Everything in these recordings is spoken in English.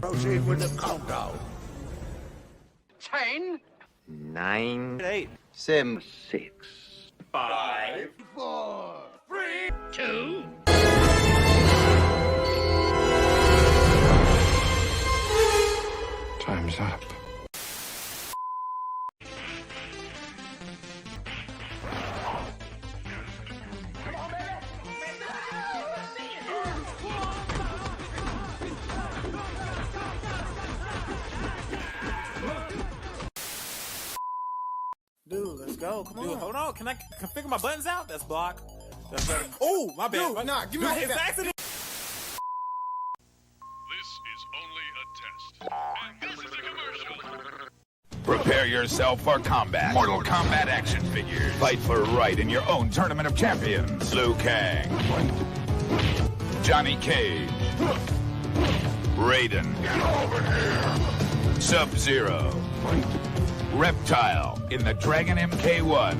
Proceed with the countdown. 10, 9, 8, 7, 6, 5, 4, 3, 2. Time's up. Dude, let's go. Come on. Dude, hold on. Can I figure my buttons out? That's block. That's better. Oh, my bad. Dude, nah, give me my Dude, head it's back. accident. This is only a test. And this is a commercial. Prepare yourself for combat. Mortal Kombat action figures. Fight for right in your own tournament of champions. Liu Kang. Johnny Cage. Raiden. Get over here. Sub-Zero. Reptile in the Dragon MK1.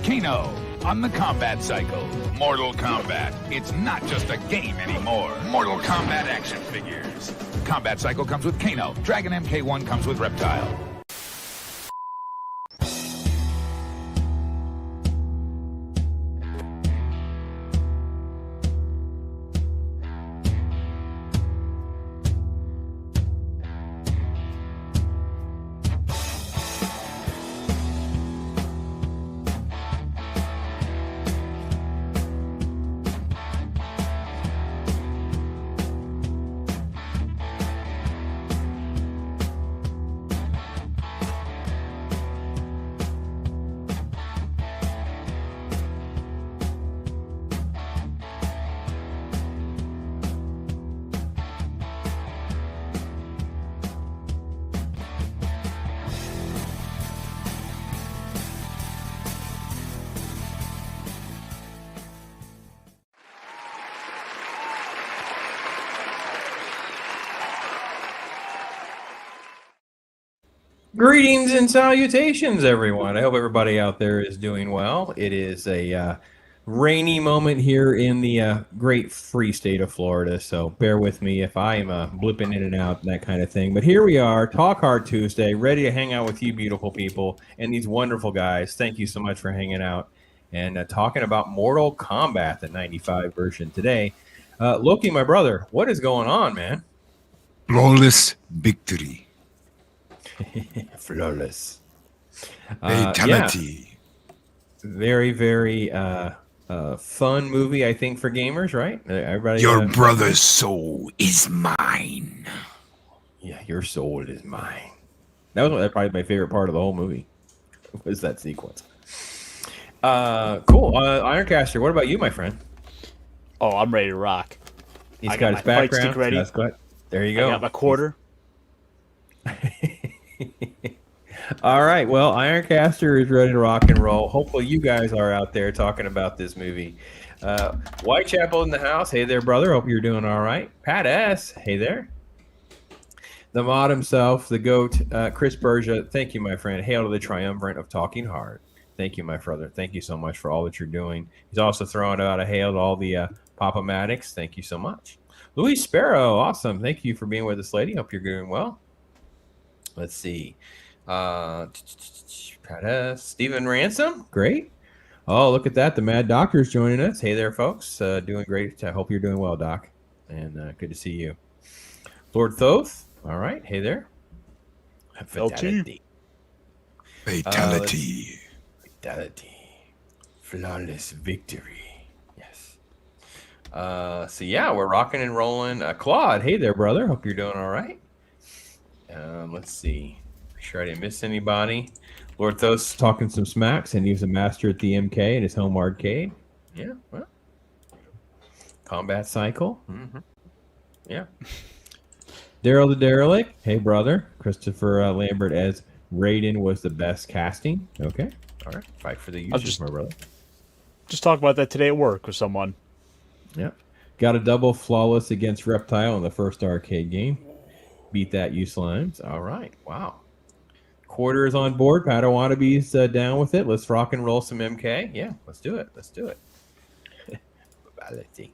Kano on the combat cycle. Mortal Kombat. It's not just a game anymore. Mortal Kombat action figures. Combat cycle comes with Kano. Dragon MK1 comes with Reptile. Greetings and salutations, everyone. I hope everybody out there is doing well. It is a rainy moment here in the great free state of Florida, so bear with me if I am blipping in and out and that kind of thing. But here we are, Talk Hard Tuesday, ready to hang out with you beautiful people and these wonderful guys. Thank you so much for hanging out and talking about Mortal Kombat, the 95 version today. Loki, my brother, what is going on, man? Flawless victory. Flawless. Fatality. Very, very fun movie, I think, for gamers, right? Everybody. Your brother's soul is mine. Yeah, your soul is mine. That was probably my favorite part of the whole movie. Was that sequence? Cool. Ironcaster, what about you, my friend? Oh, I'm ready to rock. He's I got got his my fight background. stick ready. That's good. There you go. I got my quarter. All right. Well, Ironcaster is ready to rock and roll. Hopefully, you guys are out there talking about this movie. Whitechapel in the house. Hey there, brother. Hope you're doing all right. Pat S. Hey there. The mod himself, the GOAT, Chris Bergia. Thank you, my friend. Hail to the triumvirate of Talking Hard. Thank you, my brother. Thank you so much for all that you're doing. He's also throwing out a hail to all the Pop-O-Matics. Thank you so much. Louis Sparrow. Awesome. Thank you for being with us, lady. Hope you're doing well. Let's see. Stephen Ransom, great. Oh, look at that. The Mad Doctor's joining us. Hey there, folks. Doing great. I hope you're doing well, Doc. And good to see you. Lord Thoth. All right. Hey there. Fatality. Fatality. Fatality. Flawless victory. Yes. So, yeah, we're rocking and rolling. Claude. Hey there, brother. Hope you're doing all right. Let's see. Make sure I didn't miss anybody. Lord Thoth's talking some smacks, and he's a master at the MK in his home arcade. Yeah, well. Combat cycle. Mm-hmm. Yeah. Daryl the Derelict. Hey, brother. Christopher Lambert as Raiden was the best casting. Okay. All right. Fight for the users, my brother. Just talk about that today at work with someone. Yeah. Got a double flawless against Reptile in the first arcade game. Beat that, you slimes. All right. Wow. Quarter is on board. Padawallaby's down with it. Let's rock and roll some MK. Yeah, let's do it. Let's do it. Babality.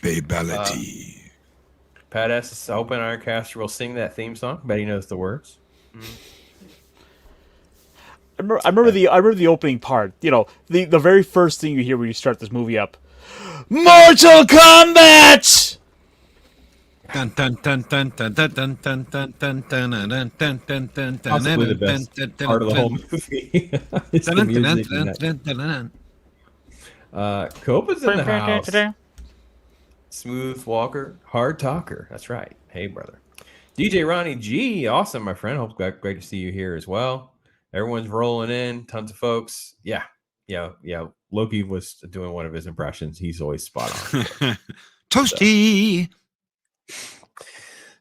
Babality. Pat S. Hoping Ironcaster will sing that theme song. Bet he knows the words. I remember the opening part. You know, the very first thing you hear when you start this movie up. Mortal Kombat! Dun dun dun dun dun dun dun dun dun dun dun dun dun dun dun. Possibly the best part of the whole movie. It's the music in that. Copa's in the house. Smooth walker, hard talker. That's right. Hey, brother. DJ Ronnie G. Awesome, my friend. Hope great to see you here as well. Everyone's rolling in. Tons of folks. Yeah. Loki was doing one of his impressions. He's always spot on. Toasty.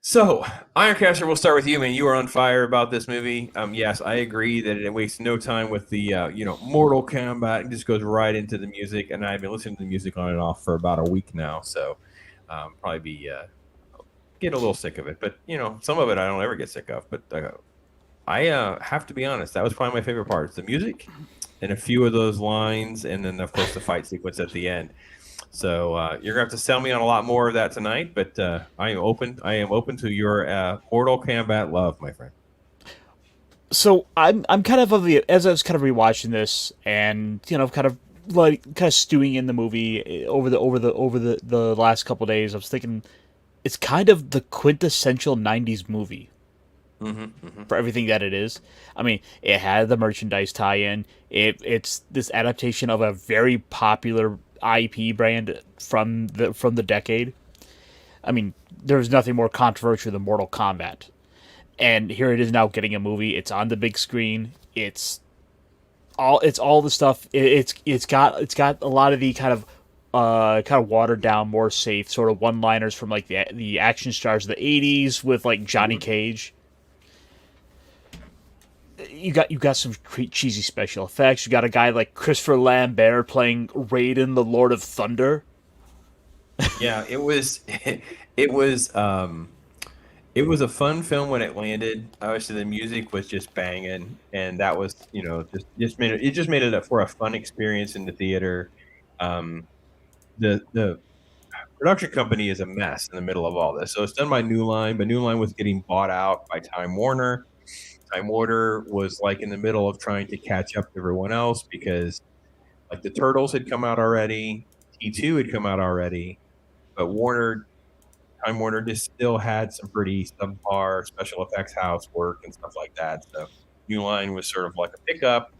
So, Ironcaster, we'll start with you, man. You are on fire about this movie. Yes, I agree that it wastes no time with the, Mortal Kombat. It just goes right into the music, and I've been listening to the music on and off for about a week now, so probably get a little sick of it. But, some of it I don't ever get sick of. But I have to be honest, that was probably my favorite part. It's the music and a few of those lines, and then, of course, the fight sequence at the end. So you're gonna have to sell me on a lot more of that tonight, but I am open to your Mortal Kombat love, my friend. So I'm kind of as I was kind of rewatching this, and kind of stewing in the movie over the last couple of days. I was thinking it's kind of the quintessential '90s movie for everything that it is. I mean, it had the merchandise tie-in. It's this adaptation of a very popular IP brand from the decade. I mean, there's nothing more controversial than Mortal Kombat, and here it is now getting a movie. It's on the big screen. It's all the stuff. It's got a lot of the kind of watered down, more safe sort of one-liners from like the action stars of the '80s with like Johnny Cage. You got some cheesy special effects. You got a guy like Christopher Lambert playing Raiden, the Lord of Thunder. Yeah, it was a fun film when it landed. Obviously, the music was just banging, and that was just made it for a fun experience in the theater. The production company is a mess in the middle of all this, so it's done by New Line, but New Line was getting bought out by Time Warner. Time Warner was like in the middle of trying to catch up to everyone else because like the Turtles had come out already, T2 had come out already, but Time Warner just still had some pretty subpar special effects housework and stuff like that. So New Line was sort of like a pickup.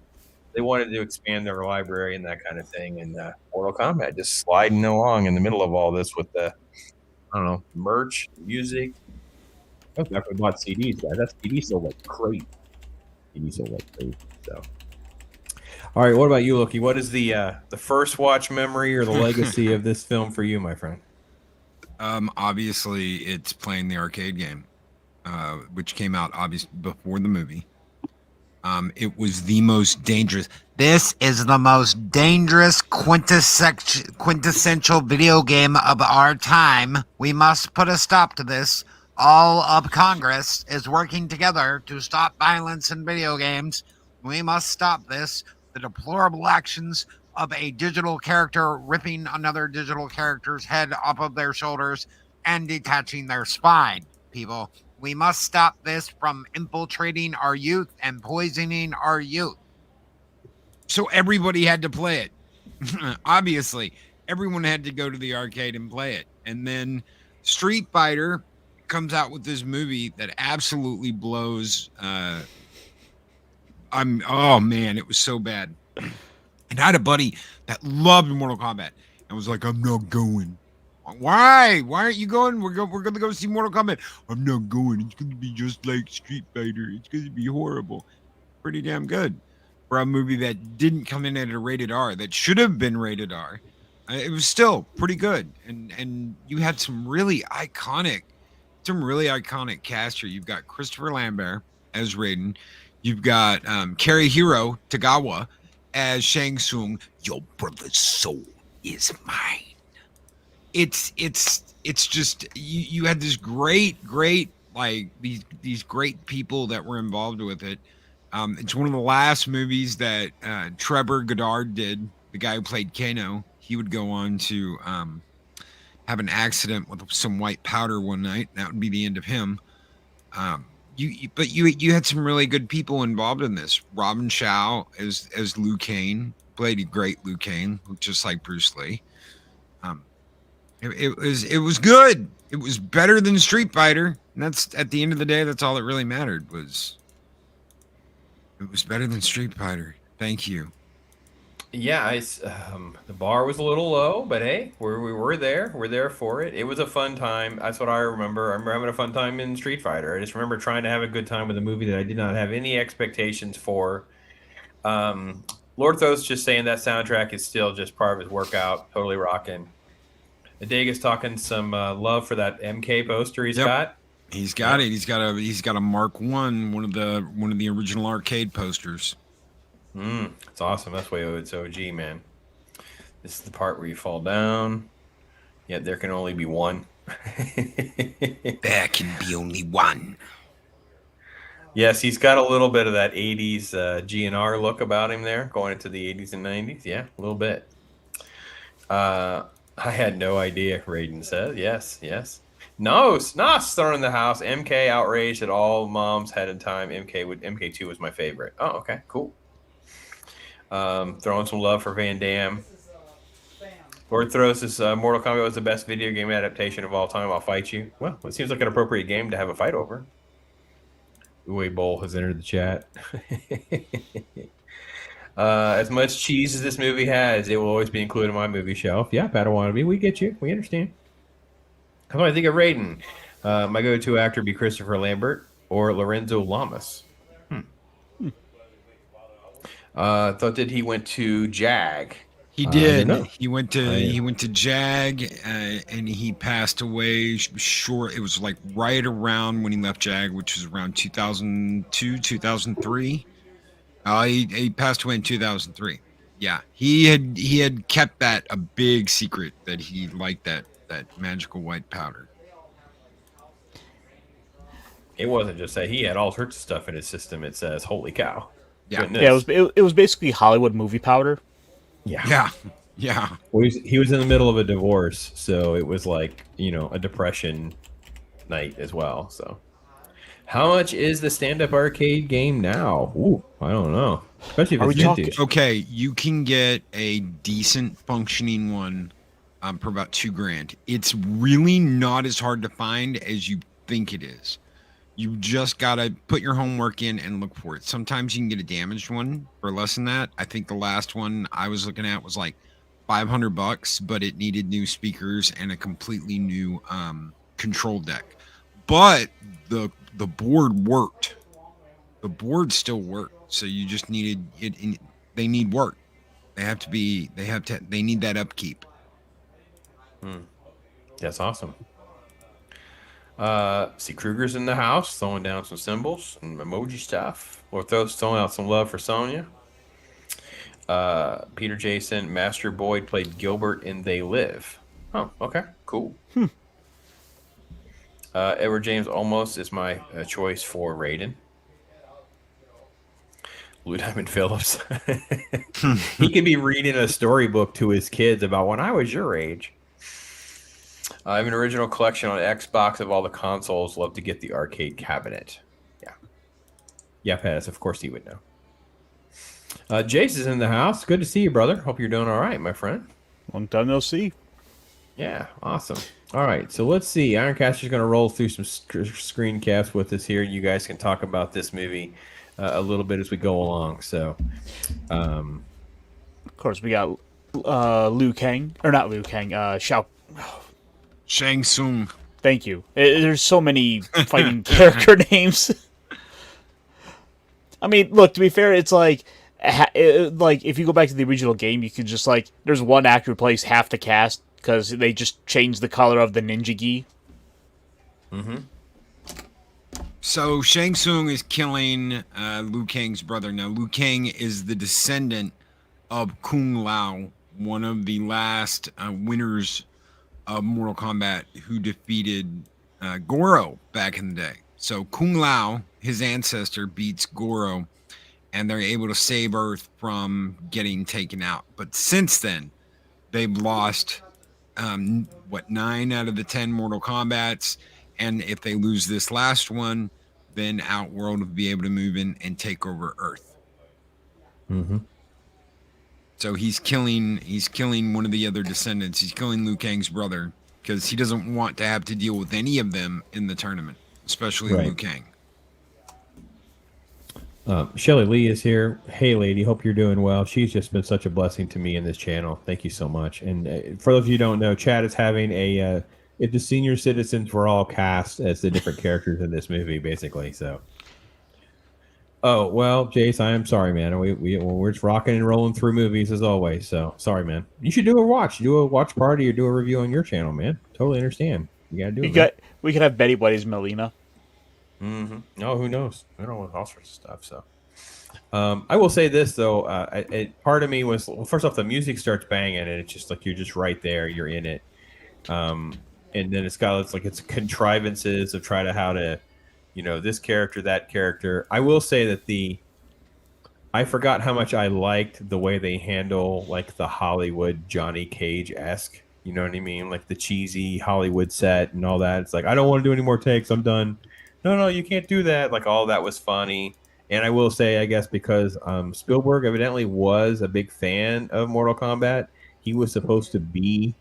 They wanted to expand their library and that kind of thing. And Mortal Kombat just sliding along in the middle of all this with the, merch, music. I definitely bought CDs, guys. That CD sold like crazy. So, all right. What about you, Loki? What is the first watch memory or the legacy of this film for you, my friend? Obviously, it's playing the arcade game, which came out obviously before the movie. It was the most dangerous. This is the most dangerous quintessential video game of our time. We must put a stop to this. All of Congress is working together to stop violence in video games. We must stop this. The deplorable actions of a digital character ripping another digital character's head off of their shoulders and detaching their spine. People, we must stop this from infiltrating our youth and poisoning our youth. So everybody had to play it. Obviously, everyone had to go to the arcade and play it. And then Street Fighter comes out with this movie that absolutely blows. Oh man, it was so bad. And I had a buddy that loved Mortal Kombat and was like, "I'm not going." Why? Why aren't you going? We're going to go see Mortal Kombat. I'm not going. It's going to be just like Street Fighter. It's going to be horrible. Pretty damn good for a movie that didn't come in at a rated R. That should have been rated R. It was still pretty good. And you had some really iconic cast here. You've got Christopher Lambert as Raiden. You've got Karihiro Tagawa as Shang Tsung. Your brother's soul is mine. It's just you had this great like these great people that were involved with it. It's one of the last movies that Trevor Goddard did, the guy who played Kano. He would go on to have an accident with some white powder one night. That would be the end of him. But you had some really good people involved in this. Robin Shaw as Liu Kang played a great Liu Kang, just like Bruce Lee. It was good. It was better than Street Fighter. And that's at the end of the day, that's all that really mattered. It was better than Street Fighter. Thank you. Yeah, the bar was a little low, but hey, we were there. We're there for it. It was a fun time. That's what I remember. I remember having a fun time in Street Fighter. I just remember trying to have a good time with a movie that I did not have any expectations for. Lord Thos just saying that soundtrack is still just part of his workout. Totally rocking. Adega's talking some love for that MK poster he's got. He's got it. He's got a Mark I, one of the original arcade posters. It's awesome. That's why it's OG, man. This is the part where you fall down. Yet there can only be one. There can be only one. Yes, he's got a little bit of that 80s GNR look about him there, going into the 80s and 90s. Yeah, a little bit. I had no idea, Raiden said. Yes. Nos thrown in the house. MK outraged at all moms had in time. MK2 was my favorite. Oh, okay, cool. Throwing some love for Van Damme. Lord Thros says Mortal Kombat was the best video game adaptation of all time. I'll fight you. Well, it seems like an appropriate game to have a fight over. Uwe Bowl has entered the chat. As much cheese as this movie has, it will always be included in my movie shelf. Yeah, Padawan, we get you. We understand. How about I think of Raiden? My go-to actor would be Christopher Lambert or Lorenzo Lamas. Thought that he went to JAG. He did. He went to JAG, and he passed away short. It was like right around when he left JAG, which was around 2002, 2003. He passed away in 2003. Yeah, he had kept that a big secret that he liked that magical white powder. It wasn't just that he had all sorts of stuff in his system. It says, "Holy cow!" Yeah, it was basically Hollywood movie powder. Yeah. Well, he was in the middle of a divorce, so it was like a depression night as well. So, how much is the stand-up arcade game now? Ooh, I don't know. Especially if it's vintage. Okay, you can get a decent functioning one for about $2,000. It's really not as hard to find as you think it is. You just gotta put your homework in and look for it. Sometimes you can get a damaged one for less than that. I think the last one I was looking at was like $500, but it needed new speakers and a completely new control deck. But the board worked. The board still worked. So you just needed it. They need work. They need that upkeep. That's awesome. See Kruger's in the house, throwing down some symbols and emoji stuff. Or throwing out some love for Sonya. Peter Jason, Master Boyd played Gilbert in They Live. Oh, okay, cool. Edward James almost is my choice for Raiden. Blue Diamond Phillips. He could be reading a storybook to his kids about when I was your age. I have an original collection on Xbox of all the consoles. Love to get the arcade cabinet. Yeah, Paz, of course he would know. Jace is in the house. Good to see you, brother. Hope you're doing all right, my friend. Long time no see. Yeah, awesome. All right, so let's see. Ironcaster's going to roll through some screen caps with us here. You guys can talk about this movie a little bit as we go along. So, of course, we got Liu Kang, or not Liu Kang, Shang Tsung. Thank you. There's so many fighting character names. I mean, look, to be fair, it's like if you go back to the original game, you could just there's one actor who plays half the cast because they just changed the color of the ninja gi. So Shang Tsung is killing Liu Kang's brother. Now, Liu Kang is the descendant of Kung Lao, one of the last winners of Mortal Kombat who defeated Goro back in the day. So Kung Lao, his ancestor, beats Goro, and they're able to save Earth from getting taken out. But since then, they've lost 9 out of the 10 Mortal Kombats, and if they lose this last one, then Outworld will be able to move in and take over Earth. Mm-hmm. So he's killing one of the other descendants. He's killing Liu Kang's brother because he doesn't want to have to deal with any of them in the tournament, especially Liu Kang. Shelly Lee is here. Hey, lady, hope you're doing well. She's just been such a blessing to me in this channel. Thank you so much. And for those of you who don't know, Chad is having if the senior citizens were all cast as the different characters in this movie, basically. So, oh well, Jace, I am sorry, man. We're just rocking and rolling through movies as always. So sorry, man. You should do a watch party, or do a review on your channel, man. Totally understand. You gotta do it. We could have Betty White as Melina. Mm-hmm. Oh, who knows? I don't know, all sorts of stuff. So, I will say this though. Part of me was, well, first off, the music starts banging, and it's just like you're just right there, you're in it. And then it's contrivances of try to how to, this character, that character. I will say that I forgot how much I liked the way they handle like the Hollywood Johnny Cage-esque. You know what I mean? Like the cheesy Hollywood set and all that. It's like, I don't want to do any more takes. I'm done. No, you can't do that. Like, all that was funny. And I will say, I guess, because Spielberg evidently was a big fan of Mortal Kombat, he was supposed to be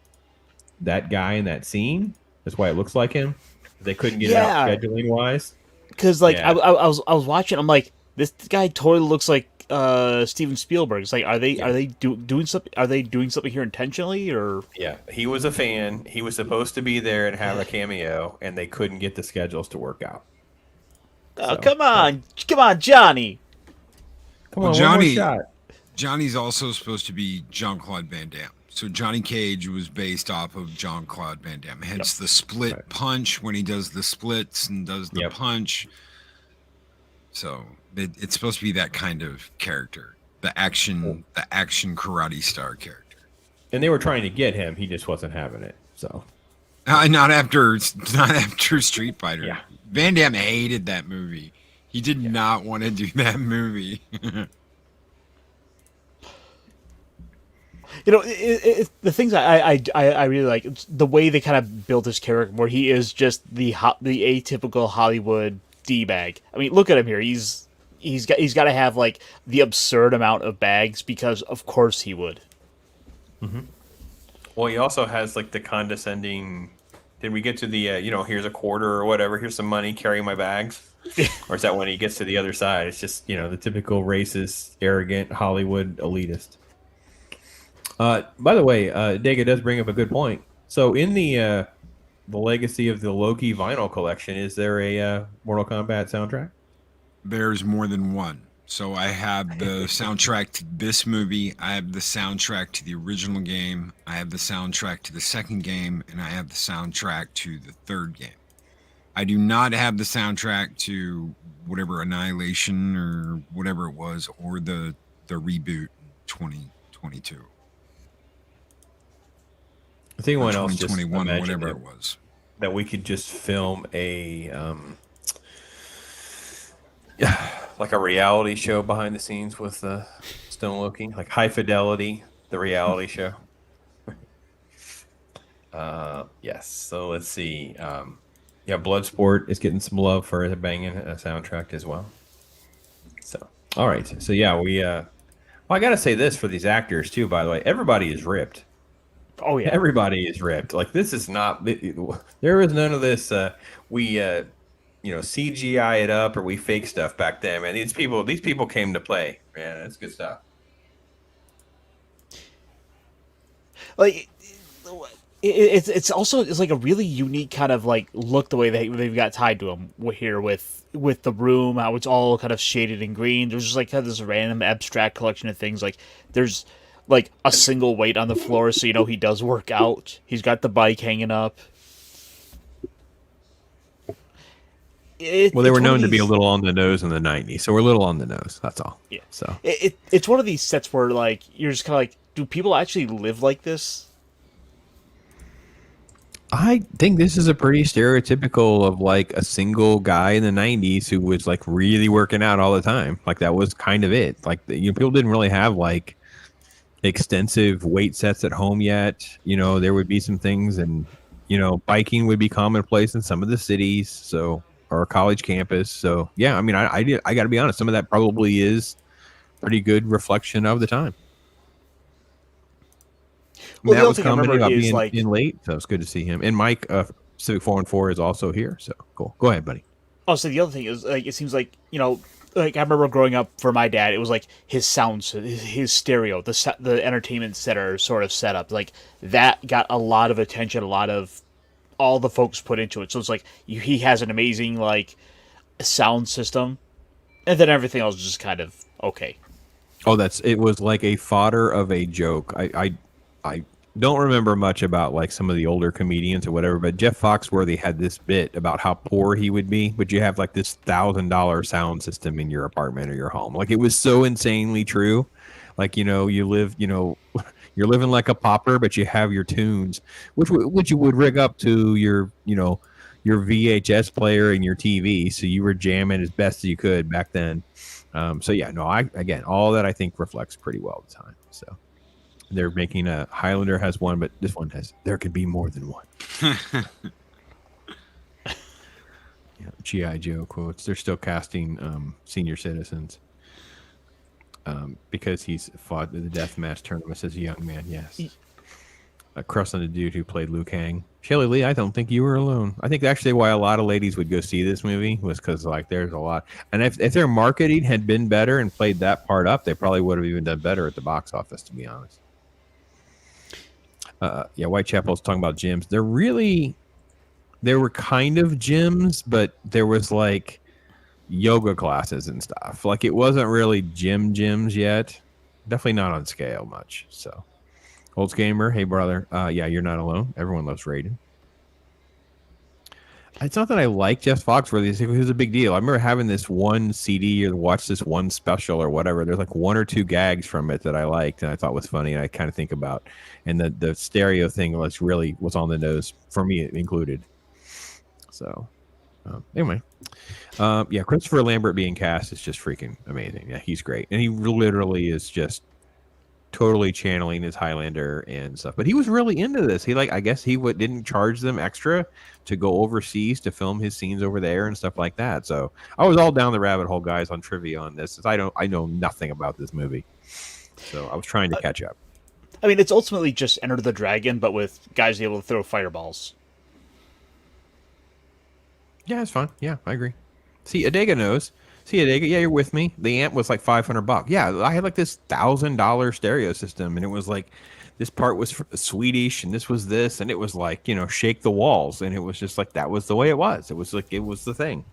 that guy in that scene. That's why it looks like him. They couldn't get it out scheduling wise. Because I was watching. I'm like, this guy totally looks like Steven Spielberg. It's like, are they doing something? Are they doing something here intentionally, or? Yeah, he was a fan. He was supposed to be there and have a cameo, and they couldn't get the schedules to work out. Oh, come on, Johnny! Come on, Johnny. Johnny's also supposed to be Jean-Claude Van Damme. So Johnny Cage was based off of Jean-Claude Van Damme. Hence the split punch when he does the splits and does the punch. So it's supposed to be that kind of character, the action karate star character. And they were trying to get him. He just wasn't having it. So not after Street Fighter. Yeah. Van Damme hated that movie. He did not want to do that movie. The things I really like, it's the way they kind of built his character, where he is just the atypical Hollywood D-bag. I mean, look at him here. He's got to have like the absurd amount of bags because of course he would. Mm-hmm. Well, he also has like the condescending. Did we get to the here's a quarter or whatever? Here's some money. Carry my bags. Or is that when he gets to the other side? It's just the typical racist, arrogant Hollywood elitist. By the way, Dega does bring up a good point. So in the legacy of the Loki vinyl collection, is there a Mortal Kombat soundtrack? There's more than one. So I have the soundtrack to this movie. I have the soundtrack to the original game. I have the soundtrack to the second game, and I have the soundtrack to the third game. I do not have the soundtrack to whatever Annihilation or whatever it was, or the reboot 2022. I think one else, 2021 or whatever it was, that we could just film a like a reality show behind the scenes with Stone Loki, like High Fidelity, the reality show. Yes. So let's see. Bloodsport is getting some love for a banging soundtrack as well. So, all right. So yeah, well, I gotta say this for these actors too. By the way, everybody is ripped. Oh yeah, everybody is ripped. Like, this is not. There is none of this. We CGI it up or we fake stuff back then, man. These people came to play, man. That's good stuff. Like, it's also like a really unique kind of like look, the way they've got tied to them here with the room, how it's all kind of shaded in green. There's just like kind of this random abstract collection of things. Like, there's like a single weight on the floor, so he does work out. He's got the bike hanging up. They were known to be a little on the nose in the 90s, so we're a little on the nose. That's all. Yeah. So it's one of these sets where like you're just kind of like, do people actually live like this? I think this is a pretty stereotypical of like a single guy in the 90s who was like really working out all the time. Like, that was kind of it. Like, people didn't really have like extensive weight sets at home yet. You know, there would be some things, and you know, biking would be commonplace in some of the cities, so or college campus. So yeah, I mean, I got to be honest, some of that probably is pretty good reflection of the time. Well, Matt the other was thing I commenting remember about is being late, so it's good to see him. And Mike, Civic 414 is also here, so cool. Go ahead, buddy. also the other thing is like it seems like like I remember growing up for my dad, it was like his sounds, his stereo, the entertainment center sort of setup, like that got a lot of attention, a lot of all the folks put into it. So it's like he has an amazing like sound system, and then everything else is just kind of okay. Oh, it was like a fodder of a joke. I don't remember much about like some of the older comedians or whatever, but Jeff Foxworthy had this bit about how poor he would be, but you have like this $1,000 sound system in your apartment or your home. Like it was so insanely true. Like, you know, you live, you know, you're living like a pauper, but you have your tunes, which you would rig up to your, you know, your VHS player and your TV. So you were jamming as best as you could back then. So yeah, no, again, all that I think reflects pretty well the time. So they're making a Highlander has one, but this one has, there could be more than one. Yeah, G.I. Joe quotes. They're still casting senior citizens because he's fought in the deathmatch tournaments as a young man. Yes. A crush on the dude who played Liu Kang. Shelley Lee, I don't think you were alone. I think actually why a lot of ladies would go see this movie was because like there's a lot. And if their marketing had been better and played that part up, they probably would have even done better at the box office, to be honest. Yeah, Whitechapel's talking about gyms. There were kind of gyms, but there was like yoga classes and stuff. Like it wasn't really gyms yet. Definitely not on scale much. So, Olds Gamer, hey brother. Yeah, you're not alone. Everyone loves Raiden. It's not that I like Jeff Foxworthy. It was a big deal. I remember having this one CD or watch this one special or whatever. There's like one or two gags from it that I liked and I thought was funny. And I kind of think about, and the stereo thing was on the nose for me included. So anyway, yeah, Christopher Lambert being cast is just freaking amazing. Yeah, he's great, and he literally is just totally channeling his Highlander and stuff. But he was really into this. He I guess he didn't charge them extra to go overseas to film his scenes over there and stuff like that. So I was all down the rabbit hole, guys, on trivia on this. I know nothing about this movie, so I was trying to catch up. I mean, it's ultimately just Enter the Dragon, but with guys able to throw fireballs. Yeah, it's fun. Yeah, I agree. See, Adega knows. See, Adega, yeah, you're with me. The amp was like $500. Yeah, I had like this $1,000 stereo system, and it was like this part was Swedish, and this was this, and it was like, you know, shake the walls, and it was just like that was the way it was. It was like it was the thing,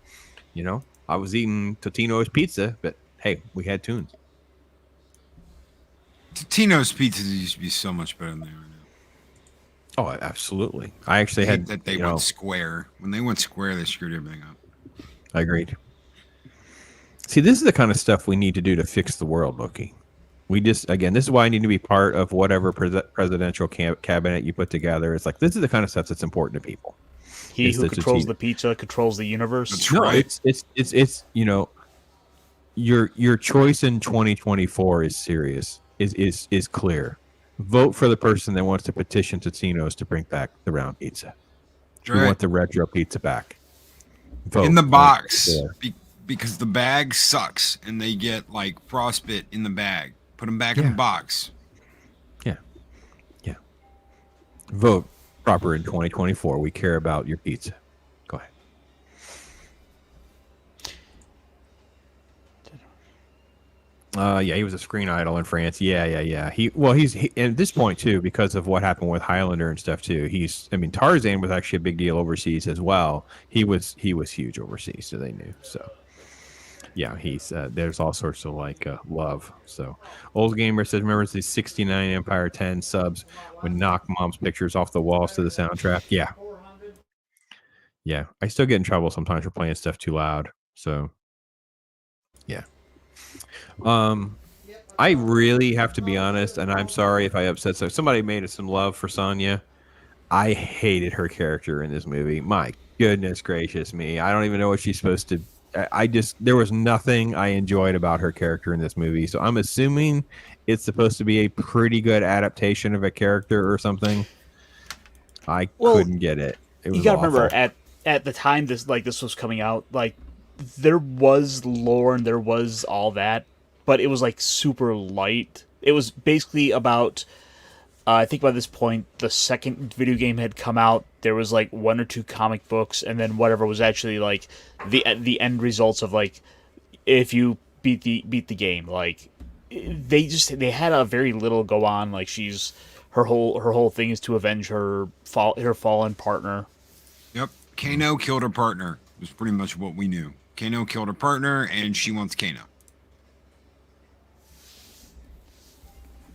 you know. I was eating Totino's pizza, but hey, we had tunes. Totino's pizza used to be so much better than they are now. Oh, absolutely. I actually had that they went square. When they went square, they screwed everything up. I agreed. See, this is the kind of stuff we need to do to fix the world, Loki. We just, again, this is why I need to be part of whatever presidential cabinet you put together. It's like, this is the kind of stuff that's important to people. He who controls the pizza controls the universe. That's right. It's you know, your choice in 2024 is serious, is clear. Vote for the person that wants to petition Totino's to bring back the round pizza. Right. We want the retro pizza back. Vote in the box. Because the bag sucks and they get like frostbite in the bag. Put them back in the box. Yeah. Yeah. Vote proper in 2024. We care about your pizza. Go ahead. Yeah, he was a screen idol in France. Yeah. He's at this point too, because of what happened with Highlander and stuff too. Tarzan was actually a big deal overseas as well. He was huge overseas, so they knew. So yeah, he's there's all sorts of like love. So Old Gamer says, remember the 69 Empire 10 subs would knock mom's pictures off the walls to the soundtrack? Yeah, I still get in trouble sometimes for playing stuff too loud. So yeah. I really have to be honest, and I'm sorry if I upset somebody made some love for Sonya. I hated her character in this movie. My goodness gracious me. I don't even know what she's supposed to I just there was nothing I enjoyed about her character in this movie. So I'm assuming it's supposed to be a pretty good adaptation of a character or something. I couldn't get it. It was you gotta awful. remember at the time this was coming out, like there was lore and there was all that, but it was like super light. It was basically about I think by this point the second video game had come out. There was like 1 or 2 comic books, and then whatever was actually like the end results of like if you beat the game. Like they had a very little go on. Like her whole thing is to avenge her fallen partner. Yep. Kano killed her partner. Was pretty much what we knew. Kano killed her partner, and she wants Kano.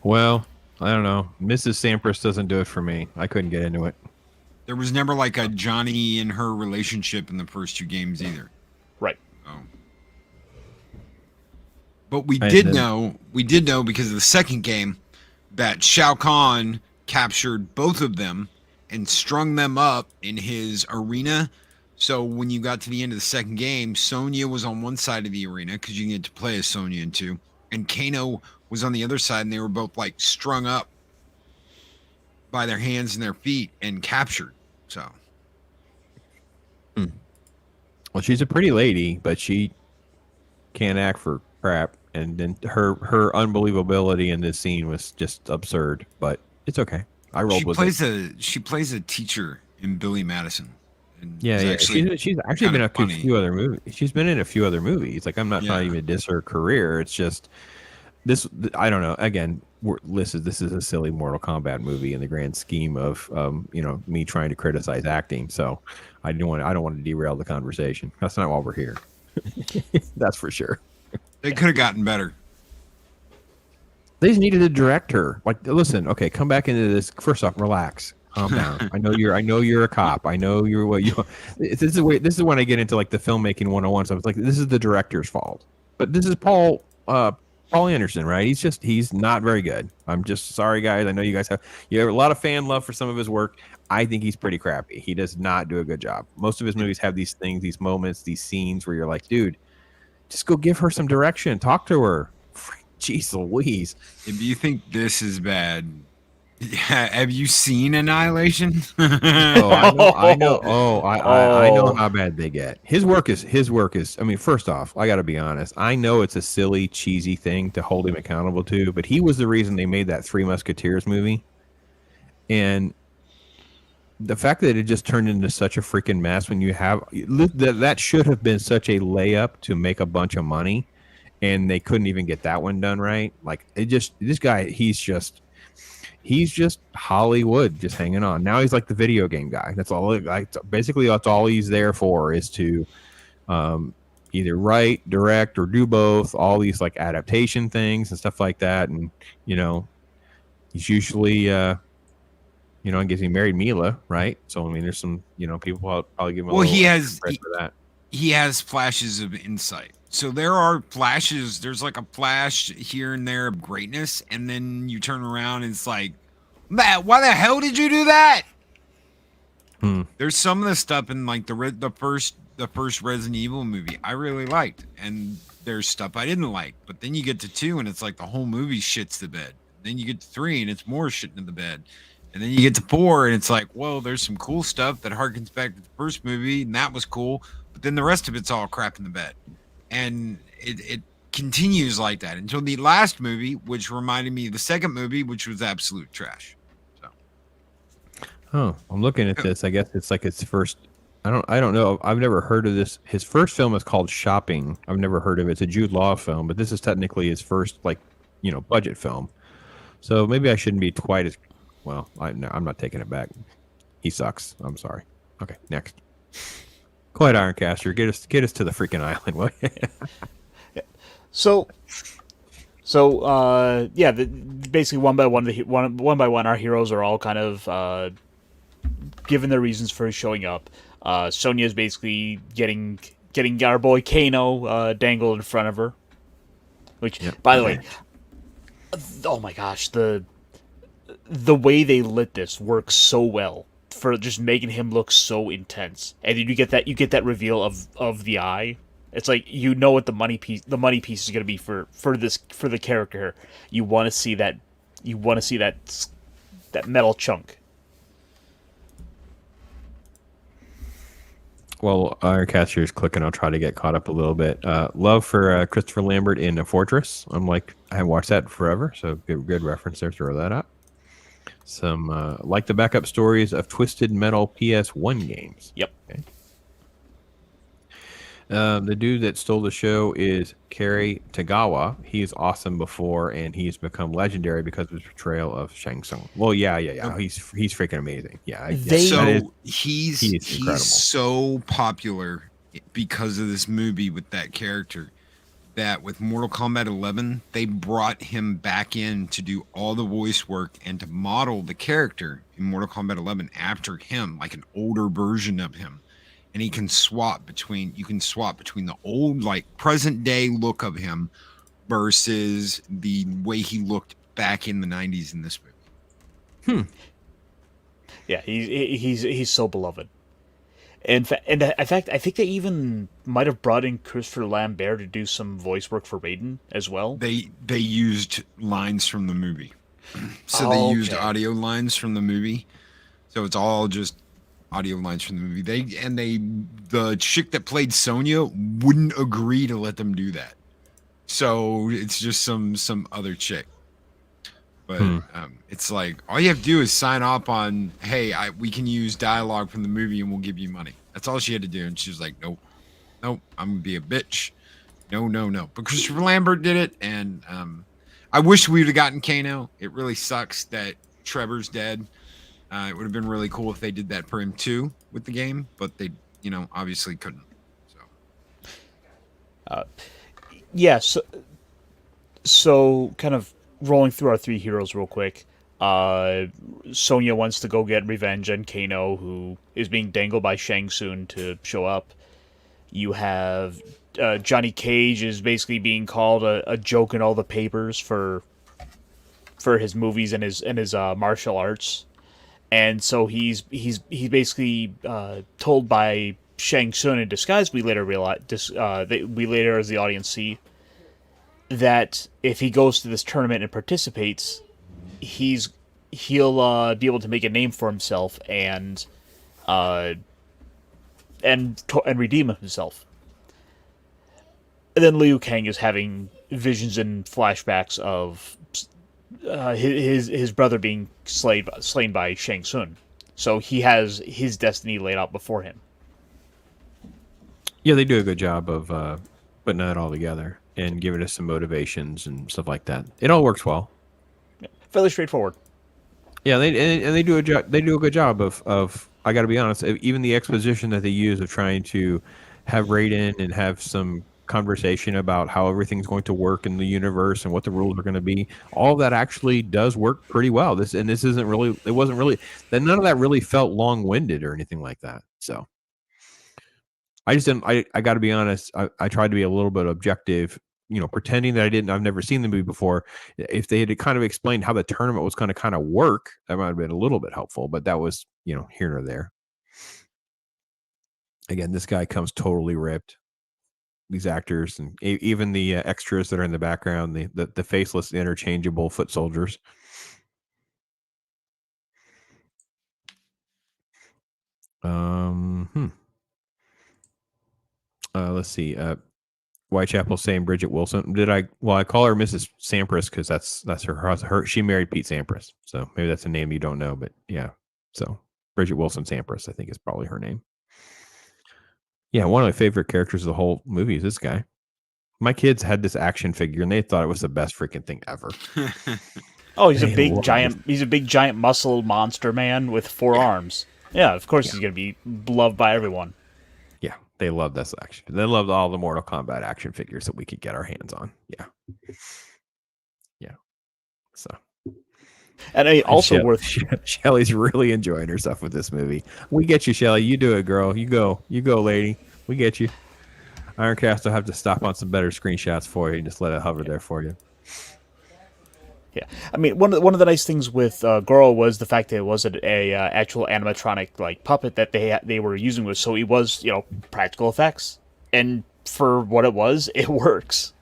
Well, I don't know. Mrs. Sampras doesn't do it for me. I couldn't get into it. There was never like a Johnny and her relationship in the first 2 games either. Right. Oh. But we did know because of the second game that Shao Kahn captured both of them and strung them up in his arena. So when you got to the end of the second game, Sonya was on one side of the arena because you can get to play as Sonya in 2, and Kano was on the other side, and they were both like strung up by their hands and their feet and captured. So, well, she's a pretty lady, but she can't act for crap. And then her unbelievability in this scene was just absurd. But it's okay. I rolled with it. She plays a teacher in Billy Madison. And Yeah. She's actually been in a few other movies. She's been in a few other movies. Like I'm not trying to even diss her career. It's just this. I don't know. Again, this is a silly Mortal Kombat movie in the grand scheme of me trying to criticize acting. So I don't want to derail the conversation. That's not why we're here. That's for sure. They could have gotten better. They just needed a director. Like, listen, okay, come back into this. First off, relax, calm down. I know you're a cop. I know you're what you. This is when I get into like the filmmaking 101 stuff. It's like this is the director's fault. But this is Paul Anderson, right? He's not very good. I'm just sorry, guys. I know you guys have a lot of fan love for some of his work. I think he's pretty crappy. He does not do a good job. Most of his movies have these things, these moments, these scenes where you're like, dude, just go give her some direction. Talk to her. Jeez Louise. If you think this is bad, have you seen Annihilation? I know. I know how bad they get. His work is. I mean, first off, I got to be honest. I know it's a silly, cheesy thing to hold him accountable to, but he was the reason they made that Three Musketeers movie, and the fact that it just turned into such a freaking mess when you have that should have been such a layup to make a bunch of money, and they couldn't even get that one done right. Like this guy, he's just Hollywood, just hanging on. Now he's like the video game guy. That's all. Basically, that's all he's there for is to either write, direct, or do both. All these like adaptation things and stuff like that. And he's usually I guess he married Mila, right? So I mean, there's some people probably give him. He has flashes of insight. So there are flashes. There's like a flash here and there of greatness, and then you turn around and it's like, Matt, why the hell did you do that? There's some of the stuff in like the first Resident Evil movie I really liked, and there's stuff I didn't like. But then you get to 2, and it's like the whole movie shits the bed. Then you get to 3, and it's more shitting in the bed. And then you get to 4, and it's like, well, there's some cool stuff that harkens back to the first movie, and that was cool. But then the rest of it's all crap in the bed. And it continues like that until the last movie, which reminded me of the second movie, which was absolute trash. So, I'm looking at this. I guess it's like his first. I don't know. I've never heard of this. His first film is called Shopping. I've never heard of it. It's a Jude Law film, but this is technically his first budget film. So maybe I shouldn't be quite as well. I'm not taking it back. He sucks. I'm sorry. Okay, next. Go ahead, Ironcaster. Get us to the freaking island. Basically one by one, our heroes are all kind of given their reasons for showing up. Sonya is basically getting our boy Kano dangled in front of her. Which, by the way, oh my gosh, the way they lit this works so well for just making him look so intense. And then you get that reveal of the eye It's like you know what the money piece is going to be for the character. You want to see that that metal chunk. Well, Ironcaster is clicking. I'll try to get caught up a little bit. Love for Christopher Lambert in A Fortress. I haven't watched that forever, so good reference there. Throw that up. Some like the backup stories of Twisted Metal PS1 games. Yep. Okay. The dude that stole the show is Kerry Tagawa. He's awesome before, and he's become legendary because of his portrayal of Shang Tsung. Well, yeah. He's freaking amazing. Yeah. He's incredible. so popular because of this movie with that character that with Mortal Kombat 11, they brought him back in to do all the voice work and to model the character in Mortal Kombat 11 after him, like an older version of him. And you can swap between the old, like, present day look of him versus the way he looked back in the 90s in this movie. Yeah, he's so beloved. In fact, I think they even might have brought in Christopher Lambert to do some voice work for Raiden as well. They used lines from the movie. So they used audio lines from the movie. So it's all just audio lines from the movie. The chick that played Sonya wouldn't agree to let them do that. So it's just some other chick. But it's like all you have to do is sign up on, hey, we can use dialogue from the movie and we'll give you money. That's all she had to do. And she was like, nope, I'm gonna be a bitch. No. But Christopher Lambert did it, and I wish we would have gotten Kano. It really sucks that Trevor's dead. It would have been really cool if they did that for him too with the game, but they, obviously couldn't. So. So kind of rolling through our three heroes real quick. Sonya wants to go get revenge on Kano, who is being dangled by Shang Tsung to show up. You have Johnny Cage is basically being called a joke in all the papers for his movies and his martial arts. And so he's basically told by Shang Tsung in disguise. We later as the audience see that if he goes to this tournament and participates, he'll be able to make a name for himself and redeem himself. And then Liu Kang is having visions and flashbacks of his brother being slain by Shang Tsung. So he has his destiny laid out before him. Yeah, they do a good job of putting that all together and giving us some motivations and stuff like that. It all works well. Yeah, fairly straightforward. Yeah, they do a job. They do a good job of. I got to be honest. Even the exposition that they use of trying to have Raiden and have some conversation about how everything's going to work in the universe and what the rules are going to be. All of that actually does work pretty well. This isn't really. It wasn't really. None of that really felt long-winded or anything like that. So. I just didn't. I got to be honest. I tried to be a little bit objective, pretending that I've never seen the movie before. If they had kind of explained how the tournament was going to kind of work, that might have been a little bit helpful. But that was, here or there. Again, this guy comes totally ripped. These actors and even the extras that are in the background, the faceless, interchangeable foot soldiers. Let's see. Whitechapel saying Bridget Wilson. I call her Mrs. Sampras because that's her. She married Pete Sampras, so maybe that's a name you don't know, but yeah. So Bridget Wilson Sampras, I think, is probably her name. Yeah, one of my favorite characters of the whole movie is this guy. My kids had this action figure, and they thought it was the best freaking thing ever. Oh, he's a big giant muscle monster man with four arms. Yeah, of course he's gonna be loved by everyone. Yeah, they love this action. They loved all the Mortal Kombat action figures that we could get our hands on. Yeah. So. And also Shelly's really enjoying herself with this movie. We get you, Shelly. You do it, girl. You go, lady. We get you. Ironcast will have to stop on some better screenshots for you and just let it hover there for you. Yeah, I mean, one of the nice things with Goro was the fact that it wasn't a actual animatronic like puppet that they were using with, so it was practical effects, and for what it was, it works.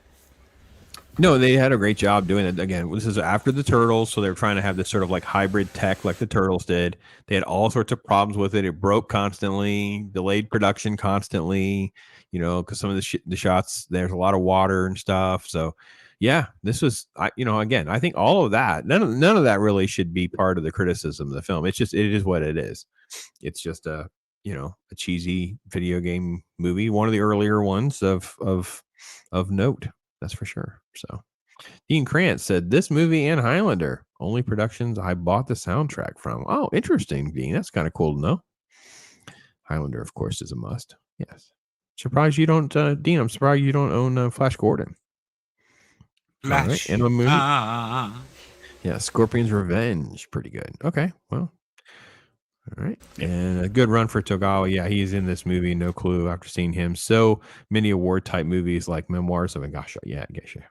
No, they had a great job doing it. Again, this is after the Turtles, so they were trying to have this sort of like hybrid tech like the Turtles did. They had all sorts of problems with it. It broke constantly, delayed production constantly, because some of the shots, there's a lot of water and stuff. So, yeah, this was, again, I think all of that, none of that really should be part of the criticism of the film. It is what it is. It's just a cheesy video game movie, one of the earlier ones of note. That's for sure. So Dean Krantz said this movie and Highlander, only productions I bought the soundtrack from. Oh, interesting, Dean. That's kind of cool to know. Highlander, of course, is a must. Yes. Surprised you don't, Dean. I'm surprised you don't own Flash Gordon. Flash. All right. And a movie. Yeah, Scorpion's Revenge. Pretty good. Okay. Well. All right. Yep. And a good run for Togawa. Yeah, he's in this movie. No clue after seeing him. So many award type movies like Memoirs of a Geisha. Yeah, Geisha.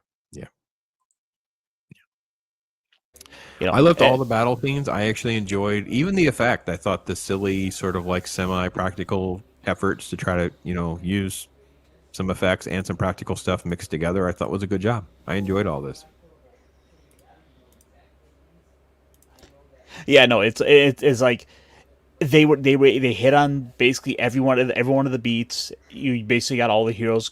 Yeah. I loved all the battle scenes. I actually enjoyed even the effect. I thought the silly sort of like semi-practical efforts to try to, use some effects and some practical stuff mixed together, I thought was a good job. I enjoyed all this. Yeah, no, it's like they hit on basically every one of the beats. You basically got all the heroes,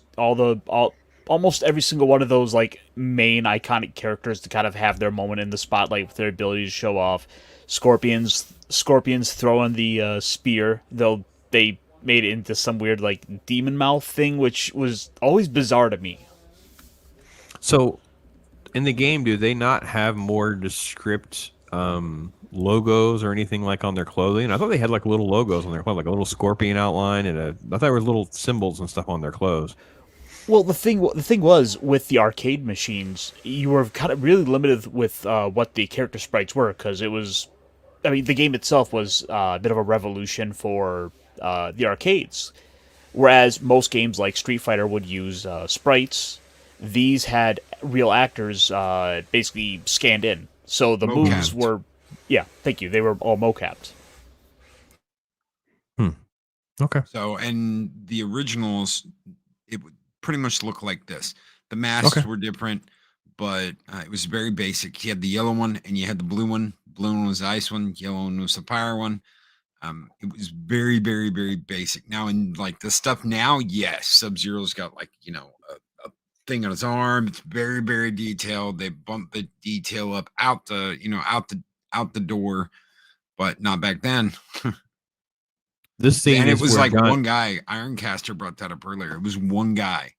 almost every single one of those like main iconic characters to kind of have their moment in the spotlight with their ability to show off. Scorpions throwing the spear, though they made it into some weird like demon mouth thing, which was always bizarre to me. So, in the game, do they not have more descript logos or anything like on their clothing? I thought they had like little logos on their clothes, like a little scorpion outline, and I thought there were little symbols and stuff on their clothes. Well, the thing was with the arcade machines, you were kind of really limited with what the character sprites were, because it was, the game itself was a bit of a revolution for the arcades, whereas most games like Street Fighter would use sprites. These had real actors basically scanned in, so the moves were. Yeah, thank you. They were all mocapped. Okay. So, and the originals, it would pretty much look like this. The masks were different, but it was very basic. You had the yellow one and you had the blue one. Blue one was the ice one. Yellow one was the fire one. It was very, very, very basic. Now, in like the stuff now, yes, Sub-Zero's got like, a thing on his arm. It's very, very detailed. They bump the detail up out the door, but not back then. This scene, and it was like one guy. Ironcaster brought that up earlier. It was one guy.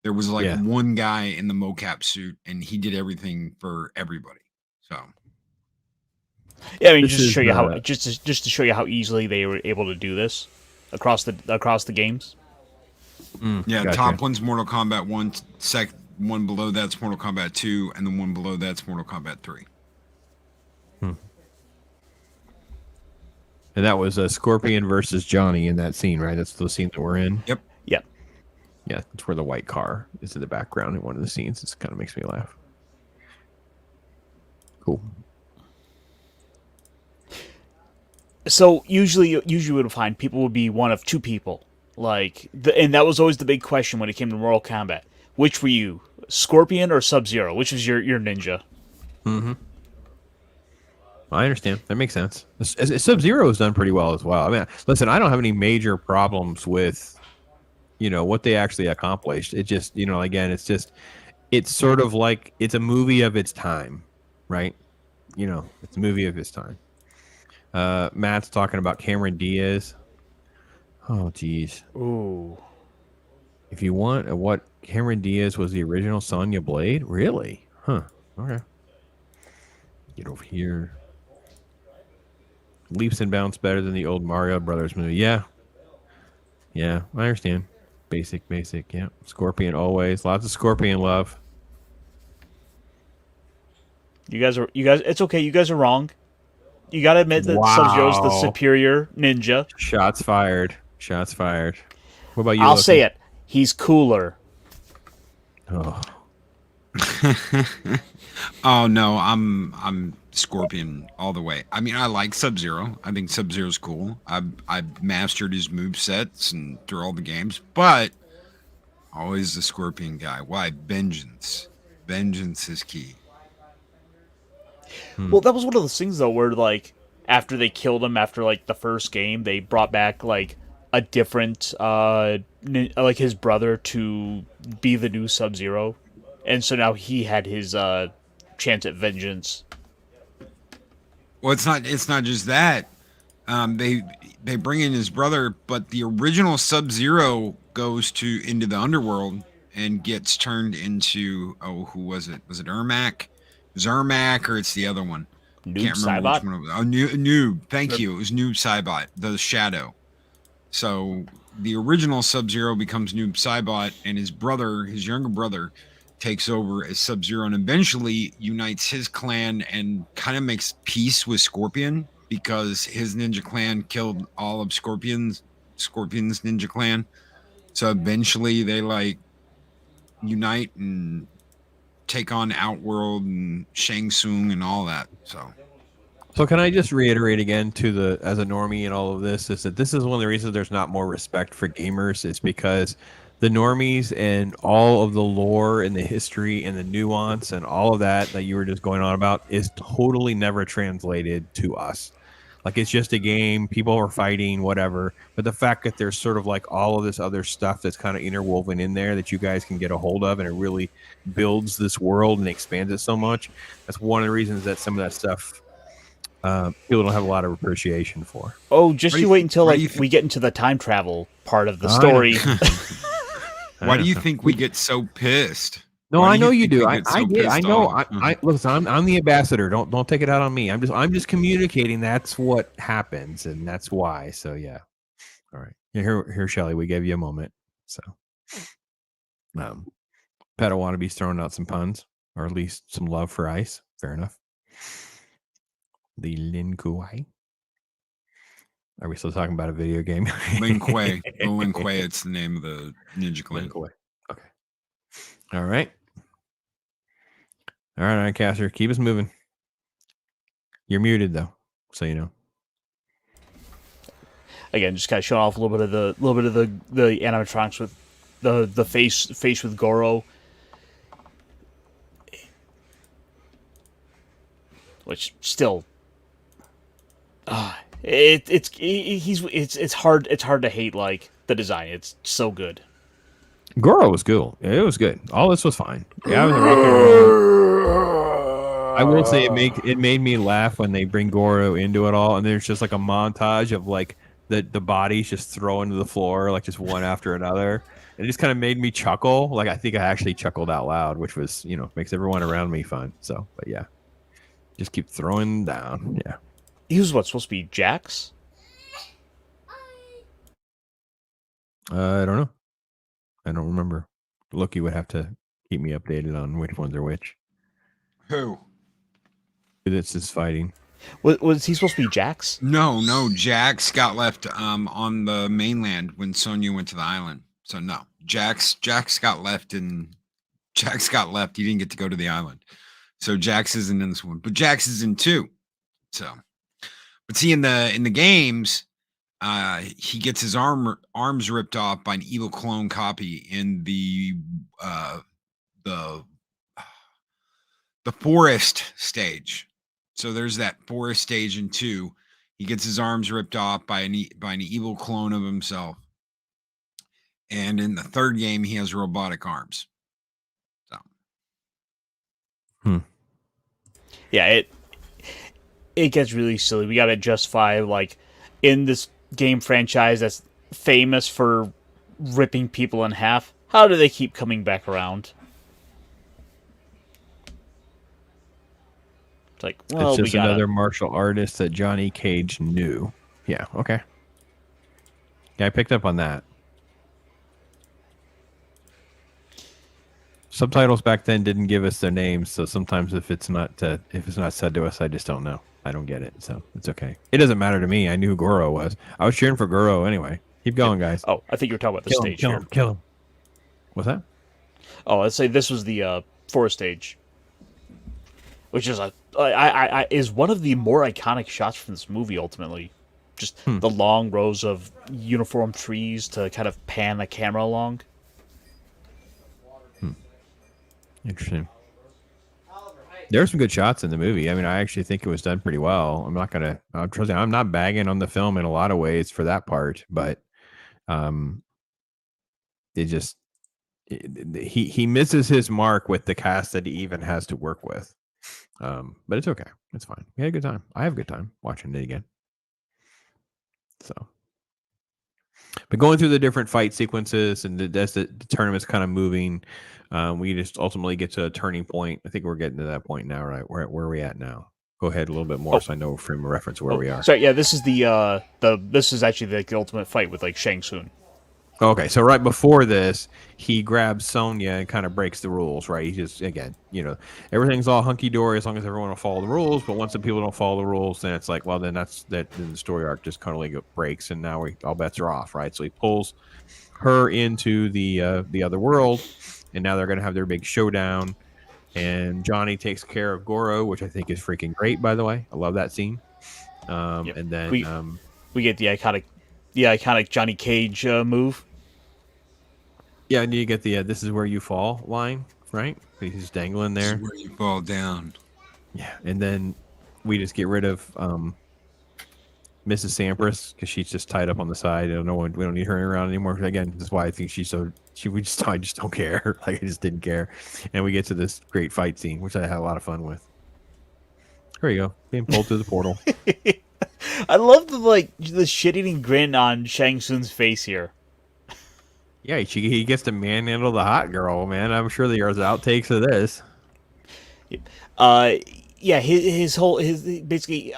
There was like one guy in the mocap suit, and he did everything for everybody. So, yeah, just to show you how just to show you how easily they were able to do this across the games. Yeah, gotcha. Top one's Mortal Kombat 1, one below that's Mortal Kombat 2, and the one below that's Mortal Kombat 3. And that was a Scorpion versus Johnny in that scene, right? That's the scene that we're in. Yep. Yep. Yeah, that's where the white car is in the background in one of the scenes. It kind of makes me laugh. Cool. So usually you would find people would be one of two people, and that was always the big question when it came to Mortal Kombat. Which were you, Scorpion or Sub-Zero? Which was your ninja? Mm-hmm. I understand. That makes sense. Sub-Zero has done pretty well as well. I mean, listen, I don't have any major problems with, what they actually accomplished. It just, again, it's sort of like it's a movie of its time, right? It's a movie of its time. Matt's talking about Cameron Diaz. Oh, geez. Ooh. If you want what Cameron Diaz was the original Sonya Blade? Really? Huh. Okay. Get over here. Leaps and bounds better than the old Mario Brothers movie. Yeah. Yeah, I understand. Basic. Yeah. Scorpion always. Lots of Scorpion love. You guys, it's okay. You guys are wrong. You gotta admit that Sub-Zero's the superior ninja. Shots fired. What about you? I'll say it. He's cooler. Oh. Oh no, I'm Scorpion all the way. I mean, I like Sub-Zero. I think Sub-Zero's cool. I've mastered his move sets and through all the games, but Always the Scorpion guy. Why? Vengeance. Vengeance is key. Well, that was one of those things though, where like after they killed him after like the first game, they brought back like a different like his brother to be the new Sub-Zero, and so now he had his chance at vengeance. Well, it's not just that. They bring in his brother, but the original Sub-Zero goes into the underworld and gets turned into, who was it? Was it Ermac? It was Ermac, or it's the other one? Noob Saibot? which one it was. Oh, Noob. Thank you. It was Noob Saibot, the Shadow. So the original Sub-Zero becomes Noob Saibot, and his brother, his younger brother, takes over as Sub-Zero and eventually unites his clan and kind of makes peace with Scorpion because his ninja clan killed all of Scorpion's ninja clan. So eventually they like unite and take on Outworld and Shang Tsung and all that. So can I just reiterate again as a normie in all of this is that this is one of the reasons there's not more respect for gamers is because the normies and all of the lore and the history and the nuance and all of that you were just going on about is totally never translated to us. Like it's just a game, people are fighting, whatever. But the fact that there's sort of like all of this other stuff that's kind of interwoven in there that you guys can get a hold of, and it really builds this world and expands it so much. That's one of the reasons that some of that stuff people don't have a lot of appreciation for. Oh, just you wait until we get into the time travel part of the story. Why do you think we get so pissed? No, I know you do. I get. I know. Listen, I'm the ambassador. Don't take it out on me. I'm just communicating. That's what happens, and that's why. So yeah. All right. Here, Shelly. We gave you a moment. So, Petal Wannabe's throwing out some puns, or at least some love for ice. Fair enough. The Lin Kuei. Are we still talking about a video game? Lin Kuei. Lin Kuei. It's the name of the ninja clan. Lin Kuei. Okay. All right. All right, Caster. Keep us moving. You're muted though, so you know. Again, just kind of showing off a little bit of the animatronics with the face with Goro, which still, it's hard to hate like the design. It's so good. Goro was cool. It was good. All this was fine. Yeah, I was rocking and rolling. I will say it made me laugh when they bring Goro into it all, and there's just like a montage of like the bodies just thrown to the floor, like just one after another. And it just kind of made me chuckle. Like I think I actually chuckled out loud, which was, makes everyone around me fun. So, but yeah, just keep throwing down. Yeah. He was supposed to be Jax? I don't know. I don't remember. Loki would have to keep me updated on which ones are which. Who? This is fighting. Was he supposed to be Jax? No. Jax got left on the mainland when Sonya went to the island. So no, Jax got left and Jax got left. He didn't get to go to the island. So Jax isn't in this one, but Jax is in 2. So, but see in the games, he gets his arms ripped off by an evil clone copy in the forest stage. So there's that forest stage in 2. He gets his arms ripped off by an evil clone of himself. And in the 3rd game, he has robotic arms. So. Yeah, it gets really silly. We got to justify like in this game franchise that's famous for ripping people in half. How do they keep coming back around? It's like, well, it's just another martial artist that Johnny Cage knew. Yeah, okay. Yeah, I picked up on that. Subtitles back then didn't give us their names, so sometimes if it's not said to us, I just don't know. I don't get it, so it's okay. It doesn't matter to me. I knew who Goro was. I was cheering for Goro anyway. Keep going, guys. Oh, I think you were talking about the stage here. Kill him. What's that? Oh, let's say this was the forest stage, which is is one of the more iconic shots from this movie. Ultimately, just the long rows of uniform trees to kind of pan the camera along. Interesting. There are some good shots in the movie. I mean, I actually think it was done pretty well. I'm not gonna. I'm not bagging on the film in a lot of ways for that part, but it just he misses his mark with the cast that he even has to work with. But it's okay. It's fine. We had a good time. I have a good time watching it again. So, but going through the different fight sequences and as the tournament's kind of moving, we just ultimately get to a turning point. I think we're getting to that point now, right? Where are we at now? Go ahead a little bit more, so I know frame of reference where we are. So yeah, this is this is actually the ultimate fight with like Shang Tsung. Okay, so right before this, he grabs Sonya and kind of breaks the rules, right? He just, again, everything's all hunky-dory as long as everyone will follow the rules, but once the people don't follow the rules, then it's like, well, then then the story arc just kind of breaks, and now all bets are off, right? So he pulls her into the other world, and now they're going to have their big showdown, and Johnny takes care of Goro, which I think is freaking great, by the way. I love that scene. Yep. And then we get the iconic Johnny Cage move. Yeah, and you get the "This is where you fall" line, right? He's dangling there. This is where you fall down. Yeah, and then we just get rid of Mrs. Sampras because she's just tied up on the side. We don't need her around anymore. Again, that's why I think I just don't care. Like I just didn't care. And we get to this great fight scene, which I had a lot of fun with. There you go, being pulled through the portal. I love the shit-eating grin on Shang Tsung's face here. Yeah, he gets to manhandle the hot girl, man. I'm sure there's outtakes of this. Yeah, his basically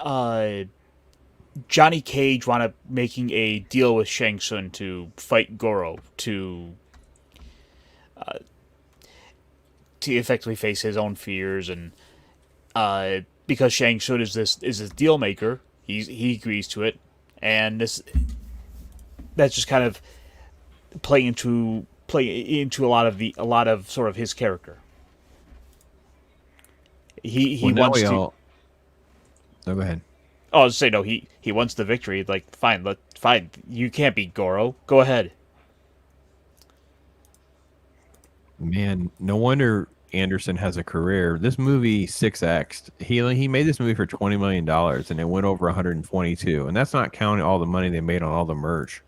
Johnny Cage wound up making a deal with Shang Tsung to fight Goro to effectively face his own fears, and because Shang Tsung is this deal maker, he agrees to it, and that's just kind of play into a lot of sort of his character. He wants to. No, go ahead. Oh, I was saying no. He wants the victory. Like, fine. You can't beat Goro. Go ahead. Man, no wonder Anderson has a career. This movie 6x'd. He made this movie for $20 million, and it went over 122, and that's not counting all the money they made on all the merch.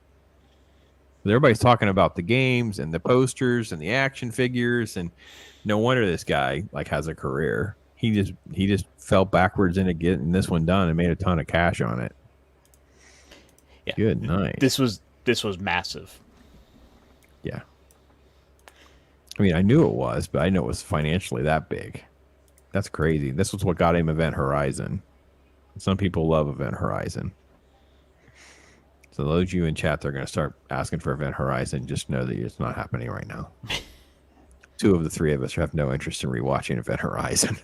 But everybody's talking about the games and the posters and the action figures, and no wonder this guy has a career. He just fell backwards into getting this one done and made a ton of cash on it. Yeah. Good night. This was massive. Yeah. I mean, I knew it was, but I know it was financially that big. That's crazy. This was what got him Event Horizon. Some people love Event Horizon. So those of you in chat that are going to start asking for Event Horizon, just know that it's not happening right now. 2 of the 3 of us have no interest in rewatching Event Horizon.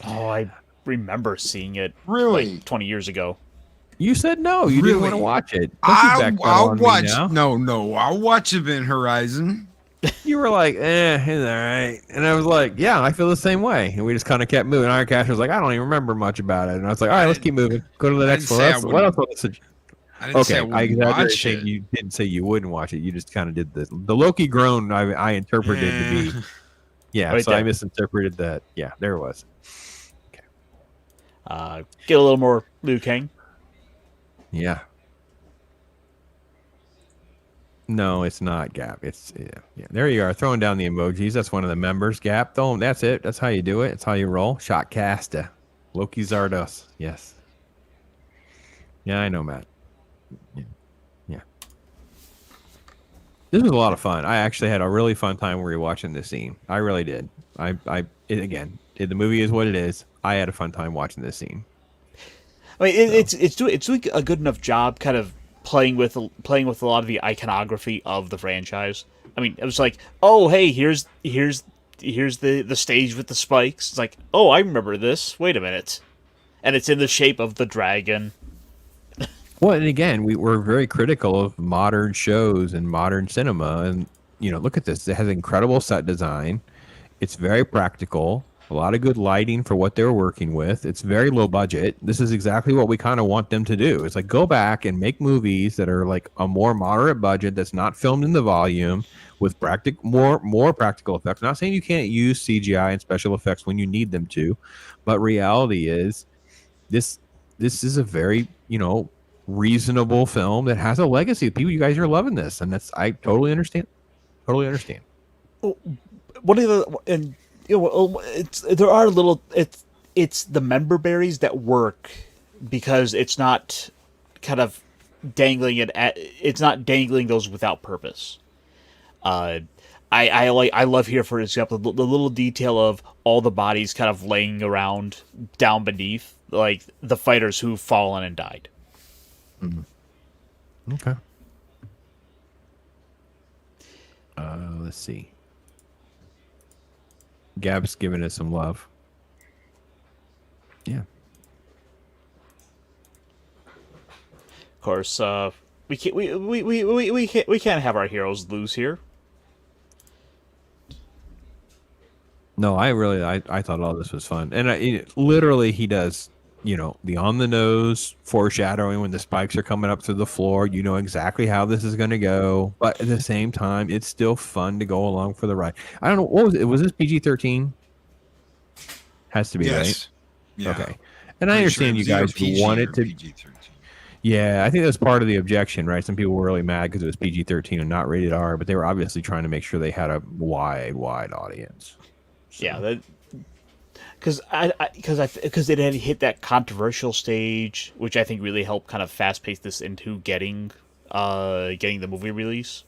Oh, I remember seeing it Really? 20 years ago. You said no. You didn't want to watch it. I'll watch. No. I'll watch Event Horizon. You were like, it's all right. And I was like, yeah, I feel the same way. And we just kind of kept moving. Iron Cash was like, I don't even remember much about it. And I was like, all right, let's keep moving. Go to the next one. What else? Okay, I exaggerated. You didn't say you wouldn't watch it. You just kind of did the Loki groan. I interpreted to be, Right so there. I misinterpreted that. Yeah, there it was. Okay. Get a little more Liu Kang. Yeah. No, it's not Gap. It's yeah. There you are, throwing down the emojis. That's one of the members. Gap. That's it. That's how you do it. That's how you roll. Shotcaster. Loki Zardos. Yes. Yeah, I know, Matt. Yeah. This was a lot of fun. I actually had a really fun time rewatching this scene. I really did. The movie is what it is. I had a fun time watching this scene. I mean, it's doing a good enough job, kind of playing with a lot of the iconography of the franchise. I mean, it was like, oh, hey, here's the stage with the spikes. It's like, oh, I remember this. Wait a minute, and it's in the shape of the dragon. Well, and again, we're very critical of modern shows and modern cinema, and look at this. It has incredible set design. It's very practical. A lot of good lighting for what they're working with. It's very low budget. This is exactly what we kind of want them to do. It's like go back and make movies that are like a more moderate budget that's not filmed in the volume with more practical effects. Not saying you can't use CGI and special effects when you need them to, but reality is this is a very, reasonable film that has a legacy. People, you guys are loving this, and I totally understand. Totally understand. One of the and there are little it's the member berries that work because it's not kind of dangling it's not dangling those without purpose. I love here, for example, the little detail of all the bodies kind of laying around down beneath, like the fighters who've fallen and died. Okay. Let's see. Gab's giving us some love. Yeah. Of course, we can't have our heroes lose here. No, I thought all this was fun, and literally he does, the on the nose foreshadowing when the spikes are coming up through the floor. You know exactly how this is going to go, but at the same time, it's still fun to go along for the ride. I don't know what was it. Was this PG-13? Has to be, right? Yeah. Okay. And I understand you guys wanted to. PG-13. Yeah, I think that's part of the objection, right? Some people were really mad because it was PG-13 and not rated R, but they were obviously trying to make sure they had a wide audience. So. Yeah, that because it had hit that controversial stage, which I think really helped kind of fast pace this into getting the movie release.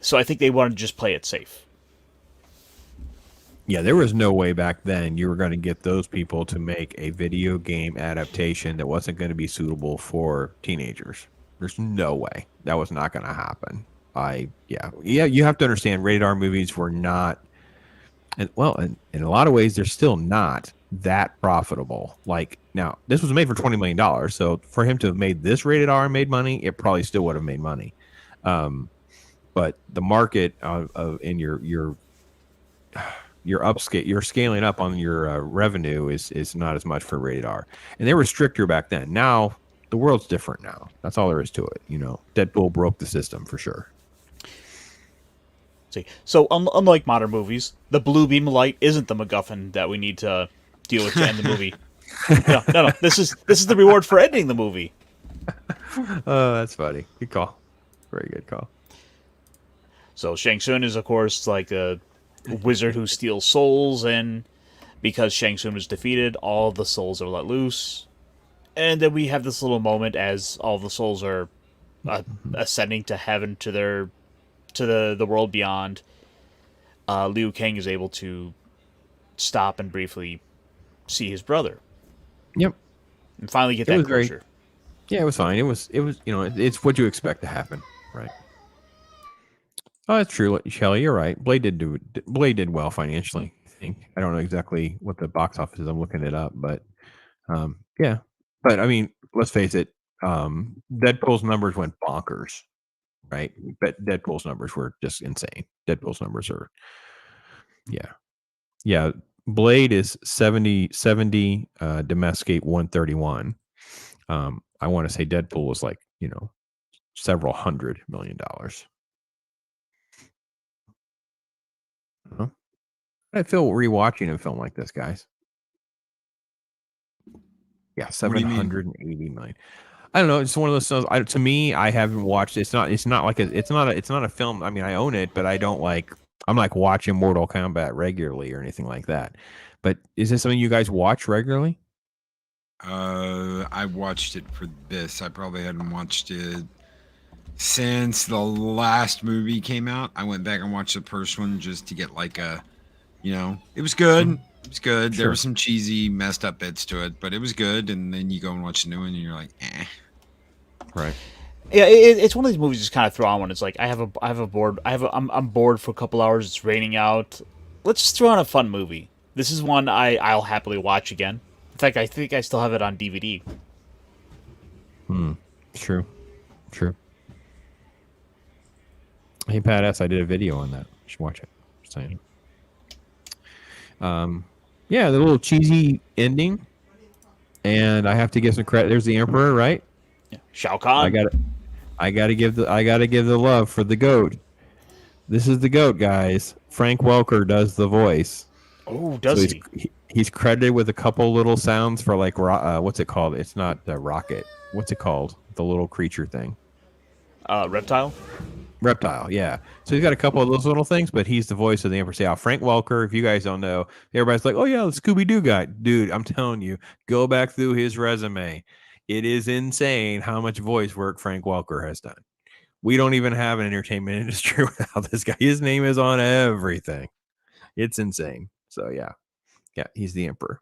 So I think they wanted to just play it safe. Yeah, there was no way back then you were going to get those people to make a video game adaptation that wasn't going to be suitable for teenagers. There's no way. That was not going to happen. Yeah, you have to understand rated R movies were not, and in a lot of ways they're still not that profitable. Like, now, this was made for $20 million, so for him to have made this rated R and made money, it probably still would have made money. But the market in your upscale, you're scaling up on your revenue is not as much for rated R, and they were stricter back then. Now the world's different now. That's all there is to it. Deadpool broke the system for sure. See, so unlike modern movies, the blue beam of light isn't the MacGuffin that we need to deal with to end the movie. No. This is the reward for ending the movie. Oh, that's funny. Good call. Very good call. So Shang Tsung is, of course, like a wizard who steals souls, and because Shang Tsung is defeated, all the souls are let loose. And then we have this little moment as all the souls are ascending to heaven, to the world beyond. Liu Kang is able to stop and briefly see his brother. Yep. And finally get that closure. Yeah, it was fine. It was it's what you expect to happen, right? Oh, that's true, Shelley. You're right. Blade did well financially, I think. I don't know exactly what the box office is. I'm looking it up, but yeah. But I mean, let's face it. Deadpool's numbers went bonkers, right? But Deadpool's numbers were just insane. Deadpool's numbers are, yeah. Blade is 70, domestic 131. I want to say Deadpool was like, several $100 million. I feel rewatching a film like this, guys. Yeah, 780 million. I don't know. It's one of those films. To me, I haven't watched. It's not a film. I mean, I own it, but I don't like. I'm like watching Mortal Kombat regularly or anything like that. But is this something you guys watch regularly? I watched it for this. I probably hadn't watched it since the last movie came out. I went back and watched the first one just to get like a, it was good. It was good. Sure. There were some cheesy, messed up bits to it, but it was good. And then you go and watch the new one, and you're like, eh. Right. Yeah, it's one of these movies you just kind of throw on when it's like I'm bored for a couple hours. It's raining out. Let's just throw on a fun movie. This is one I'll happily watch again. In fact, I think I still have it on DVD. True. Hey, Pat S., I did a video on that. You should watch it. Just saying. Yeah, the little cheesy ending. And I have to give some credit. There's the Emperor, right? Yeah. Shao Kahn. I gotta give the love for the goat. This is the goat, guys. Frank Welker does the voice. Oh, does he? He's credited with a couple little sounds for like what's it called? It's not a rocket. What's it called? The little creature thing. Reptile. Reptile, yeah. So he's got a couple of those little things, but he's the voice of the Emperor. So, Frank Welker, if you guys don't know, everybody's like, oh, yeah, the Scooby-Doo guy. Dude, I'm telling you, go back through his resume. It is insane how much voice work Frank Welker has done. We don't even have an entertainment industry without this guy. His name is on everything. It's insane. So, yeah. Yeah, he's the Emperor.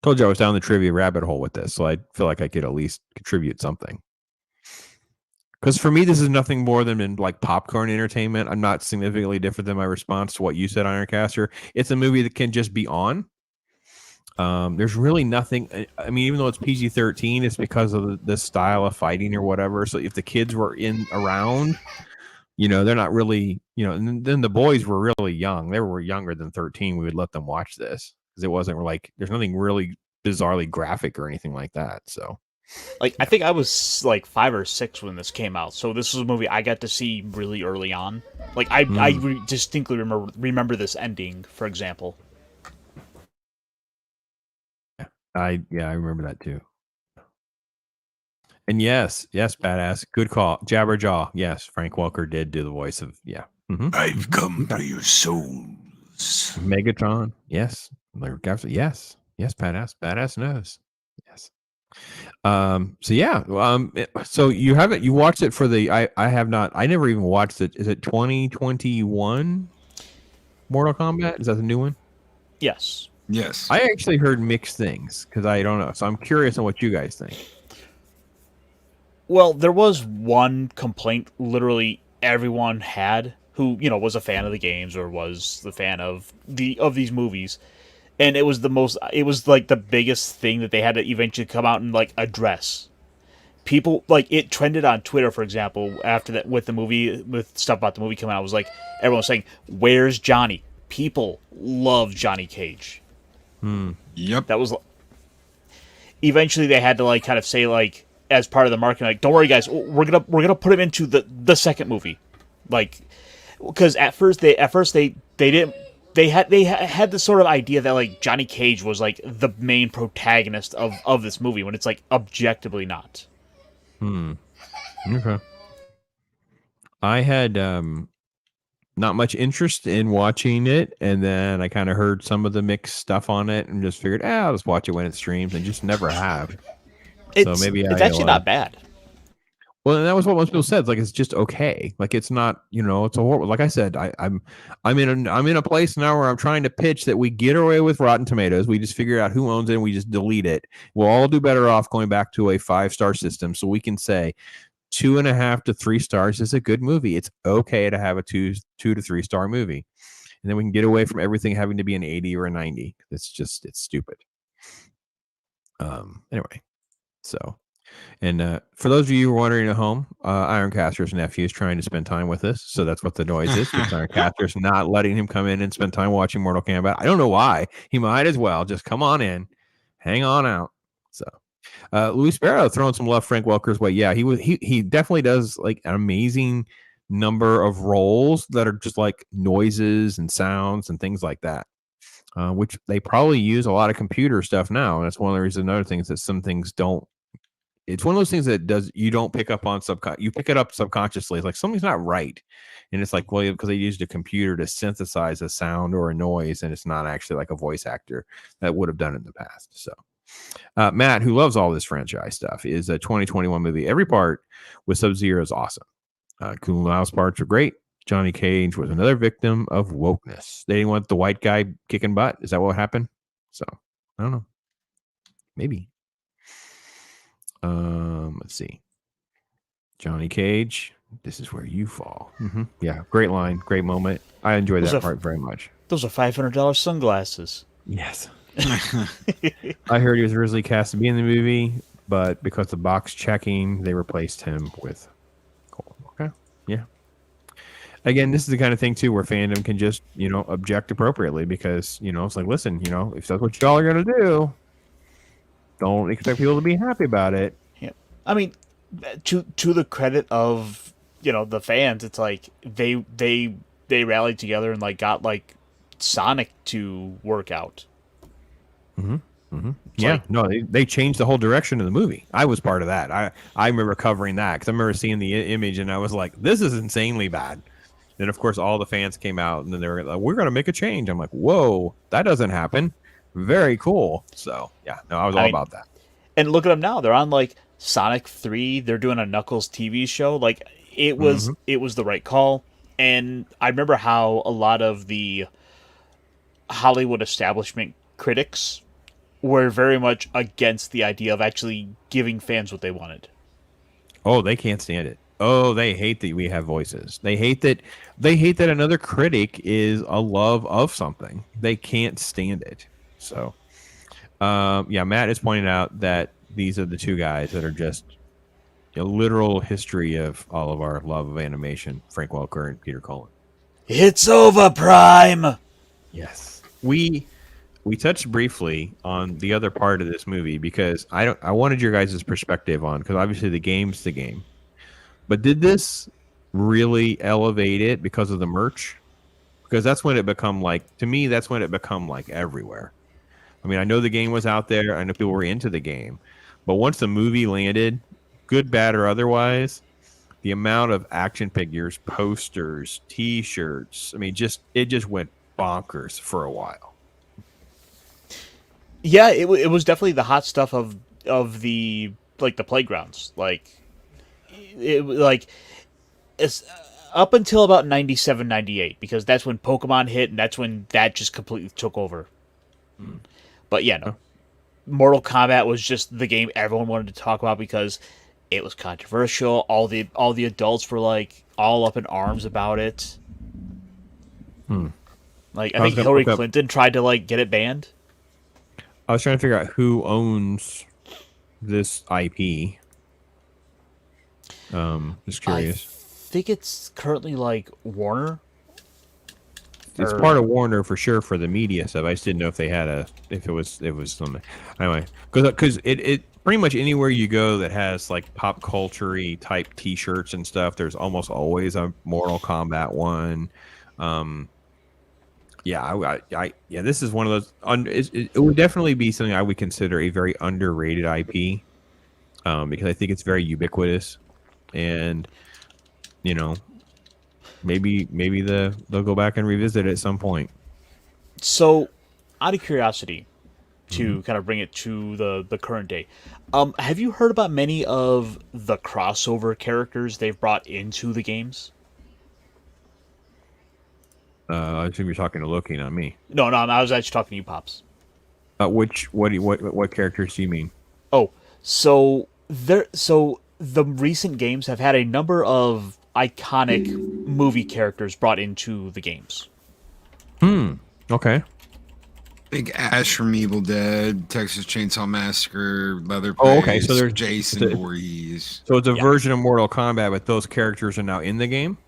Told you I was down the trivia rabbit hole with this, so I feel like I could at least contribute something. Because for me, this is nothing more than like popcorn entertainment. I'm not significantly different than my response to what you said, Ironcaster. It's a movie that can just be on. There's really nothing. I mean, even though it's PG-13, it's because of the style of fighting or whatever. So if the kids were around, they're not really, and then the boys were really young. They were younger than 13. We would let them watch this because it wasn't like there's nothing really bizarrely graphic or anything like that. So. Like, I think I was like 5 or 6 when this came out, so this was a movie I got to see really early on. Like, I distinctly remember this ending, for example. I remember that too. And yes, badass, good call, Jabberjaw. Yes, Frank Welker did do the voice of I've come to your souls. Megatron. Yes, yes, badass knows. Yes. So you watched it for the I have not, I never even watched it. Is it 2021 Mortal Kombat? Is that the new one? Yes. I actually heard mixed things because I don't know, so I'm curious on what you guys think. Well, there was one complaint literally everyone had who was a fan of the games or was the fan of these movies. And it was like the biggest thing that they had to eventually come out and like address. People, like, it trended on Twitter, for example, after that with stuff about the movie coming out. It was like everyone was saying, "Where's Johnny?" People love Johnny Cage. Yep. That was. Eventually, they had to like kind of say like as part of the marketing, like, "Don't worry, guys, we're gonna put him into the second movie," like, because at first they didn't. They had this sort of idea that like Johnny Cage was like the main protagonist of this movie when it's like objectively not. Okay. I had not much interest in watching it, and then I kind of heard some of the mixed stuff on it and just figured, I'll just watch it when it streams, and just never have. It's actually not bad. Well, and that was what most people said. It's like it's just okay. Like it's not, it's a horrible. Like I said, I'm in a place now where I'm trying to pitch that we get away with Rotten Tomatoes. We just figure out who owns it and we just delete it. We'll all do better off going back to a 5-star system, so we can say 2.5 to 3 stars is a good movie. It's okay to have a 2 to 3 star movie, and then we can get away from everything having to be an 80 or a 90. It's stupid. Anyway, so. And for those of you who are wondering at home, Ironcaster's nephew is trying to spend time with us, so that's what the noise is. Ironcaster's not letting him come in and spend time watching Mortal Kombat. I don't know why. He might as well just come on in, hang on out. So, Louis Sparrow throwing some love Frank Welker's way. Yeah, he definitely does like an amazing number of roles that are just like noises and sounds and things like that, which they probably use a lot of computer stuff now. And that's one of the reasons. Another thing is that some things don't. It's one of those things that you don't pick up on you pick it up subconsciously. It's like something's not right. And it's like, well, because they used a computer to synthesize a sound or a noise, and it's not actually like a voice actor that would have done it in the past. So Matt, who loves all this franchise stuff, is a 2021 movie. Every part with Sub-Zero is awesome. Kung Lao's parts are great. Johnny Cage was another victim of wokeness. They didn't want the white guy kicking butt. Is that what happened? So I don't know. Maybe. Let's see. Johnny Cage, this is where you fall. Yeah, great line, great moment. I enjoyed that part very much. Those are $500 sunglasses. Yes. I heard he was originally cast to be in the movie, but because of box checking, they replaced him with Cole. Okay. Yeah. again, this is the kind of thing too where fandom can just, object appropriately because, it's like, listen, if that's what y'all are gonna do, don't expect people to be happy about it. Yeah. I mean, to the credit of, the fans, it's like they rallied together and like got like Sonic to work out. Yeah, like- no, they changed the whole direction of the movie. I was part of that. I remember covering that because I remember seeing the image and I was like, this is insanely bad. Then, of course, all the fans came out and then they were like, we're going to make a change. I'm like, whoa, that doesn't happen. Very cool. So, yeah, no, I was all about that. And look at them now. They're on like Sonic 3. They're doing a Knuckles TV show. Like it was the right call. And I remember how a lot of the Hollywood establishment critics were very much against the idea of actually giving fans what they wanted. Oh, they can't stand it. Oh, they hate that we have voices. They hate that another critic is a love of something. They can't stand it. So, yeah, Matt is pointing out that these are the two guys that are just a literal history of all of our love of animation, Frank Welker and Peter Cullen. It's over, Prime. Yes. We touched briefly on the other part of this movie because I wanted your guys' perspective on, because obviously the game's the game. But did this really elevate it because of the merch? Because that's when it become like, to me, that's when it become like everywhere. I mean, I know the game was out there. I know people were into the game. But once the movie landed, good, bad, or otherwise, the amount of action figures, posters, T-shirts, I mean, it just went bonkers for a while. Yeah, it was definitely the hot stuff of the like the playgrounds. It's up until about 97, 98, because that's when Pokemon hit and that's when that just completely took over. But yeah, no. Mortal Kombat was just the game everyone wanted to talk about because it was controversial. All the adults were like all up in arms about it. Like I think Hillary Clinton tried to like get it banned. I was trying to figure out who owns this IP. Just curious. I think it's currently like Warner. It's part of Warner for sure for the media stuff. I just didn't know if they had if it was something. Anyway, because it pretty much anywhere you go that has like pop culture-y type T-shirts and stuff, there's almost always a Mortal Kombat one. Yeah, this is one of those. It would definitely be something I would consider a very underrated IP, because I think it's very ubiquitous, and maybe they'll go back and revisit it at some point. So, out of curiosity, to kind of bring it to the current day, have you heard about many of the crossover characters they've brought into the games? I assume you're talking to Loki, not me. No, I was actually talking to you, Pops. What characters do you mean? Oh, so the recent games have had a number of iconic movie characters brought into the games. Okay. Big Ash from Evil Dead, Texas Chainsaw Massacre, Leatherface. Oh, okay. So there's Jason Voorhees. So it's a version of Mortal Kombat, but those characters are now in the game.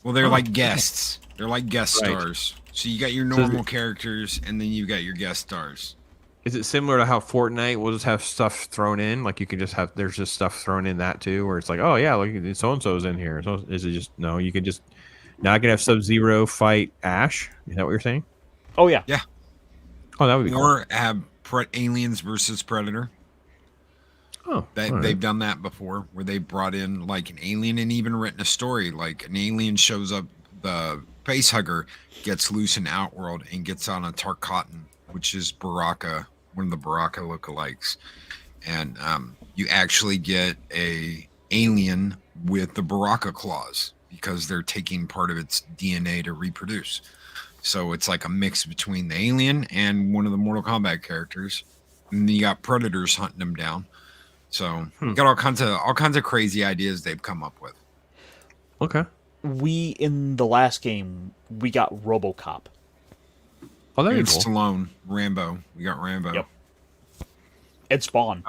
Well, they're like guests. They're like guest stars. So you got your normal characters, and then you got your guest stars. Is it similar to how Fortnite will just have stuff thrown in? Like you can just have, there's just stuff thrown in that too, where it's like, oh yeah, look, so and so's in here. So is it just no? You can just now I can have Sub-Zero fight Ash. Is that what you're saying? Oh yeah. Yeah. Oh, that would be cool. Or have Aliens versus Predator. Oh, they've done that before, where they brought in like an alien and even written a story. Like an alien shows up, the face hugger gets loose in Outworld and gets on a Tarkatan, which is Baraka, one of the Baraka lookalikes, and you actually get a alien with the Baraka claws because they're taking part of its DNA to reproduce. So it's like a mix between the alien and one of the Mortal Kombat characters, and then you got predators hunting them down. So you got all kinds of crazy ideas they've come up with. Okay. In the last game, we got RoboCop. Oh, that'd be And cool. Stallone, Rambo. We got Rambo. Yep. And Spawn.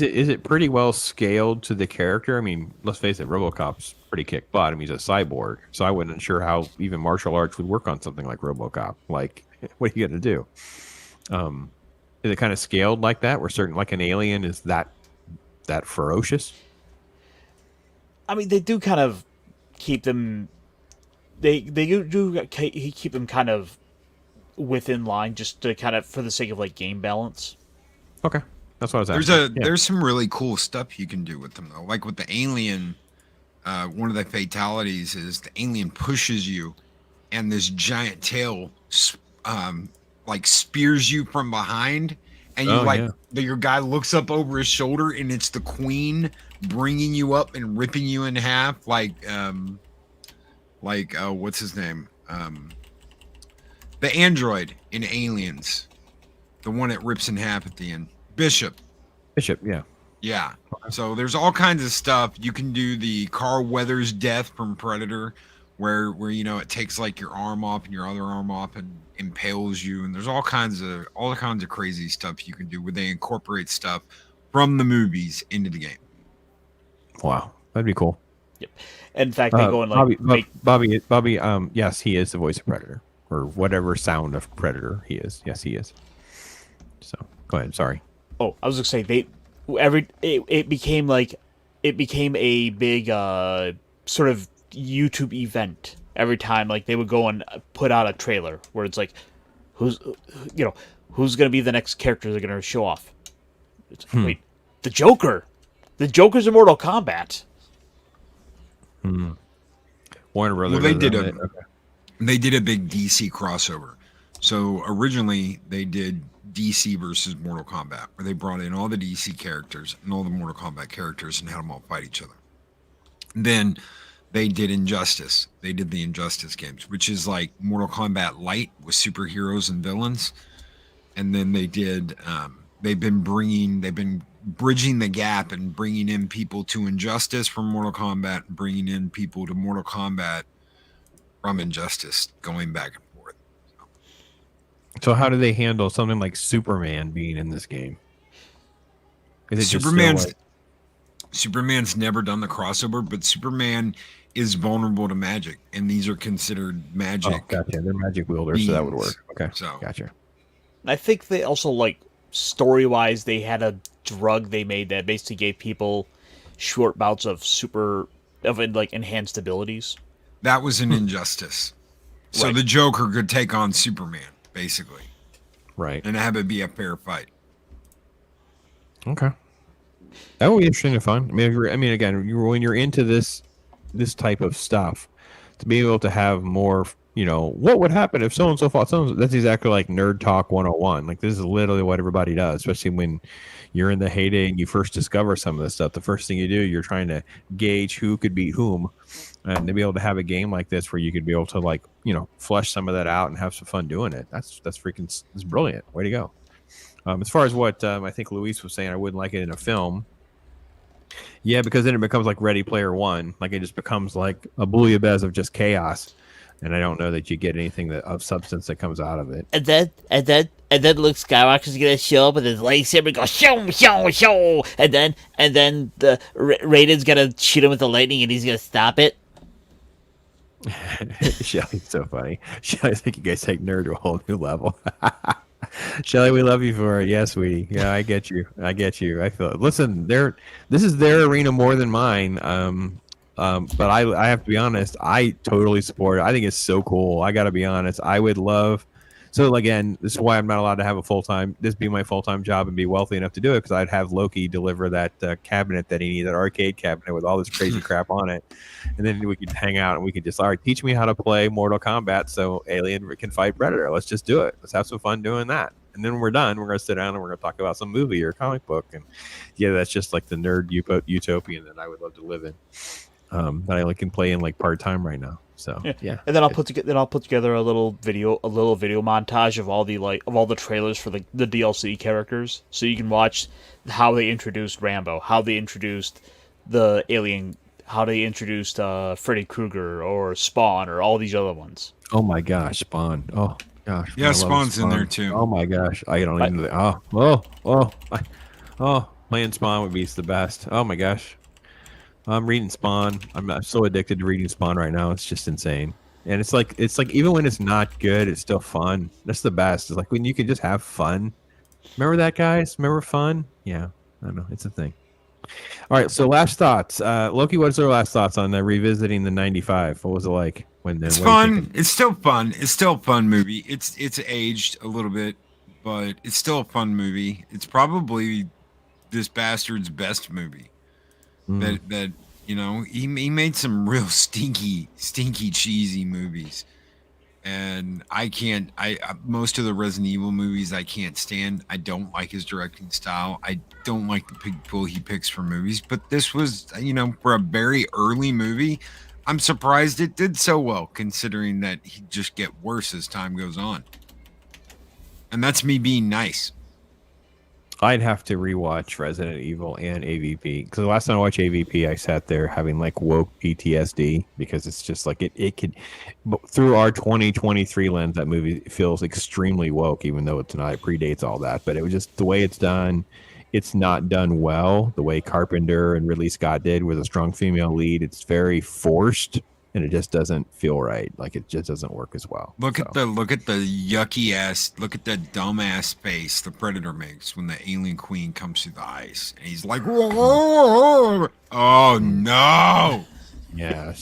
Is it pretty well scaled to the character? I mean, let's face it, RoboCop's pretty kick butt. I mean, he's a cyborg, so I wasn't sure how even martial arts would work on something like RoboCop. Like, what are you gonna do? Is it kind of scaled like that, where certain like an alien is that ferocious? I mean, they do kind of keep them. They do keep them kind of within line, just to kind of for the sake of like game balance. Okay. That's what I was asking. There's some really cool stuff you can do with them though. Like with the alien, one of the fatalities is the alien pushes you, and this giant tail, like spears you from behind, and you your guy looks up over his shoulder, and it's the queen bringing you up and ripping you in half, like what's his name, the android in Aliens, the one that rips in half at the end. Bishop, yeah. Yeah. So there's all kinds of stuff. You can do the Carl Weathers death from Predator, where it takes like your arm off and your other arm off and impales you. And there's all kinds of crazy stuff you can do where they incorporate stuff from the movies into the game. Wow, that'd be cool. Yep. In fact, they go and like Bobby. Yes, he is the voice of Predator, or whatever sound of Predator he is. Yes, he is. So go ahead. Sorry. Oh, I was gonna say it became a big sort of YouTube event every time. Like they would go and put out a trailer where it's like, who's gonna be the next character they're gonna show off. It's like, wait, the Joker. The Joker's in Mortal Kombat. Warner Brothers. Well, they did a big DC crossover. So originally they did DC versus Mortal Kombat, where they brought in all the DC characters and all the Mortal Kombat characters and had them all fight each other. Then they did Injustice. They did the Injustice games, which is like Mortal Kombat Light with superheroes and villains. And then they did, they've been bridging the gap and bringing in people to Injustice from Mortal Kombat and bringing in people to Mortal Kombat from Injustice, going back and forth. So how do they handle something like Superman being in this game? Superman's never done the crossover, but Superman is vulnerable to magic, and these are considered magic. Oh, gotcha. They're magic wielders, so that would work. Okay, so gotcha. I think they also, like, story-wise, they had a drug they made that basically gave people short bouts of enhanced abilities. That was an Injustice. So Right. the Joker could take on Superman, basically. Right. And have it be a fair fight. Okay. That would be interesting and fun. Again, when you're into this type of stuff, to be able to have more, what would happen if so and so fought so. That's exactly like Nerd Talk 101. Like, this is literally what everybody does, especially when you're in the heyday and you first discover some of this stuff. The first thing you do, you're trying to gauge who could beat whom, and to be able to have a game like this where you could be able to flesh some of that out and have some fun doing it. That's brilliant. Way to go. As far as what I think Luis was saying, I wouldn't like it in a film. Yeah, because then it becomes like Ready Player One. Like, it just becomes like a bouillabaisse of just chaos, and I don't know that you get anything of substance that comes out of it. And then Luke Skywalker's gonna show up with his lightsaber and go show, and then the Raiden's gonna shoot him with the lightning and he's gonna stop it. Shelly's so funny. Shelly, I think you guys take nerd to a whole new level. Shelly, we love you for it. Yes, sweetie. Yeah, I get you. I feel it. Listen, this is their arena more than mine. But I have to be honest, I totally support it. I think it's so cool. I got to be honest. I would love. So again, this is why I'm not allowed to have this be my full-time job and be wealthy enough to do it, because I'd have Loki deliver that cabinet that he needs, that arcade cabinet with all this crazy crap on it. And then we could hang out and we could just, all right, teach me how to play Mortal Kombat so Alien can fight Predator. Let's just do it. Let's have some fun doing that. And then when we're done, we're going to sit down and we're going to talk about some movie or comic book. And yeah, that's just like the nerd utopian that I would love to live in. That I can play in like part-time right now. So yeah. And then I'll put together a little video montage of all the trailers for the DLC characters, so you can watch how they introduced Rambo, how they introduced the Alien, how they introduced Freddy Krueger or Spawn or all these other ones. Oh my gosh, Spawn! Oh gosh, yeah, Spawn's in there too. Oh my gosh, I don't even. Playing Spawn would be the best. Oh my gosh. I'm reading Spawn. I'm so addicted to reading Spawn right now. It's just insane. And it's like even when it's not good, it's still fun. That's the best. It's like when you can just have fun. Remember that, guys? Remember fun? Yeah. I don't know. It's a thing. All right. So last thoughts. Loki, what's your last thoughts on revisiting the 95? What was it like? It's fun. It's still fun. It's still a fun movie. It's aged a little bit, but it's still a fun movie. It's probably this bastard's best movie. That you know, he made some real stinky cheesy movies, and I most of the Resident Evil movies I can't stand. I don't like his directing style. I don't like the people he picks for movies, but this was, you know, for a very early movie, I'm surprised it did so well, considering that he'd just get worse as time goes on, and that's me being nice. I'd have to rewatch Resident Evil and AVP, because the last time I watched AVP, I sat there having like woke PTSD, because it's just like it could, through our 2023 lens, that movie feels extremely woke, even though it's not. It predates all that, but it was just the way it's done. It's not done well the way Carpenter and Ridley Scott did with a strong female lead. It's very forced, and it just doesn't feel right. Like it just doesn't work as well. Look at the yucky ass, look at the dumb ass face the Predator makes when the alien queen comes through the ice, and he's like, whoa, oh no. Yeah.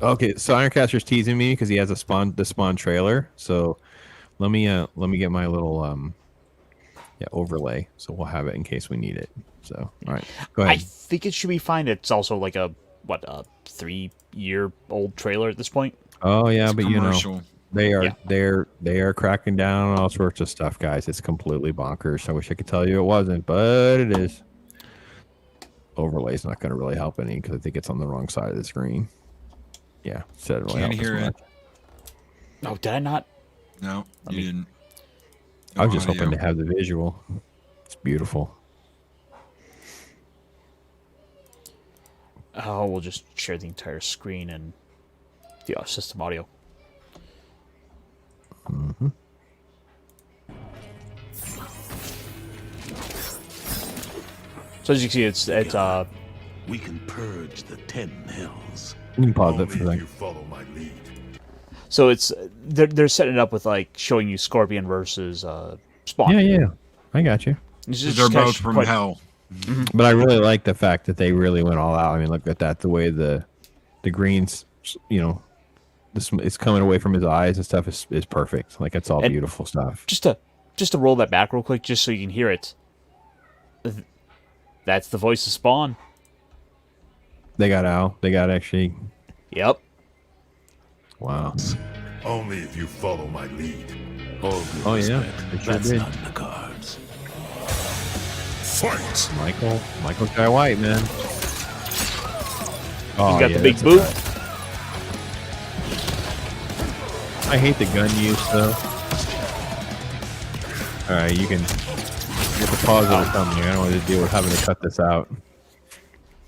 Okay, so Ironcaster's teasing me because he has the Spawn trailer. So let me get my little overlay, so we'll have it in case we need it. So all right, go ahead. I think it should be fine. It's also like a 3-year-old trailer at this point. Oh yeah, It's but commercial. you know they are cracking down on all sorts of stuff, guys. It's completely bonkers. I wish I could tell you it wasn't, but it is. Overlay's not going to really help any because I think it's on the wrong side of the screen. Yeah, so it really Can't help hear as it. much. Oh, did I not? No, you didn't. I was just audio. hoping to have the visual. It's beautiful. Oh, we'll just share the entire screen and the system audio. Mm-hmm. So as you can see, it's We can purge the 10 hells. You can pause it Only for a if second. you follow my lead. so it's they're setting it up with like showing you Scorpion versus Spawn. Yeah, I got you. It's just They're kinda both from quite- hell. But I really like the fact that they really went all out. I mean, look at that. The way the greens, you know, it's coming away from his eyes and stuff is perfect. Like it's all And beautiful stuff. Just to roll that back real quick, just so you can hear it. That's the voice of Spawn. They got Al. They got actually. Yep. Wow. Only if you follow my lead. All due Oh yeah, respect, they sure that's did. not in the cards. Fight! Michael Jai White, man. Oh, He's got yeah, the big that's boot. right. I hate the gun use though. All right, you can get the pause of the thumbnail. I don't want to deal with having to cut this out.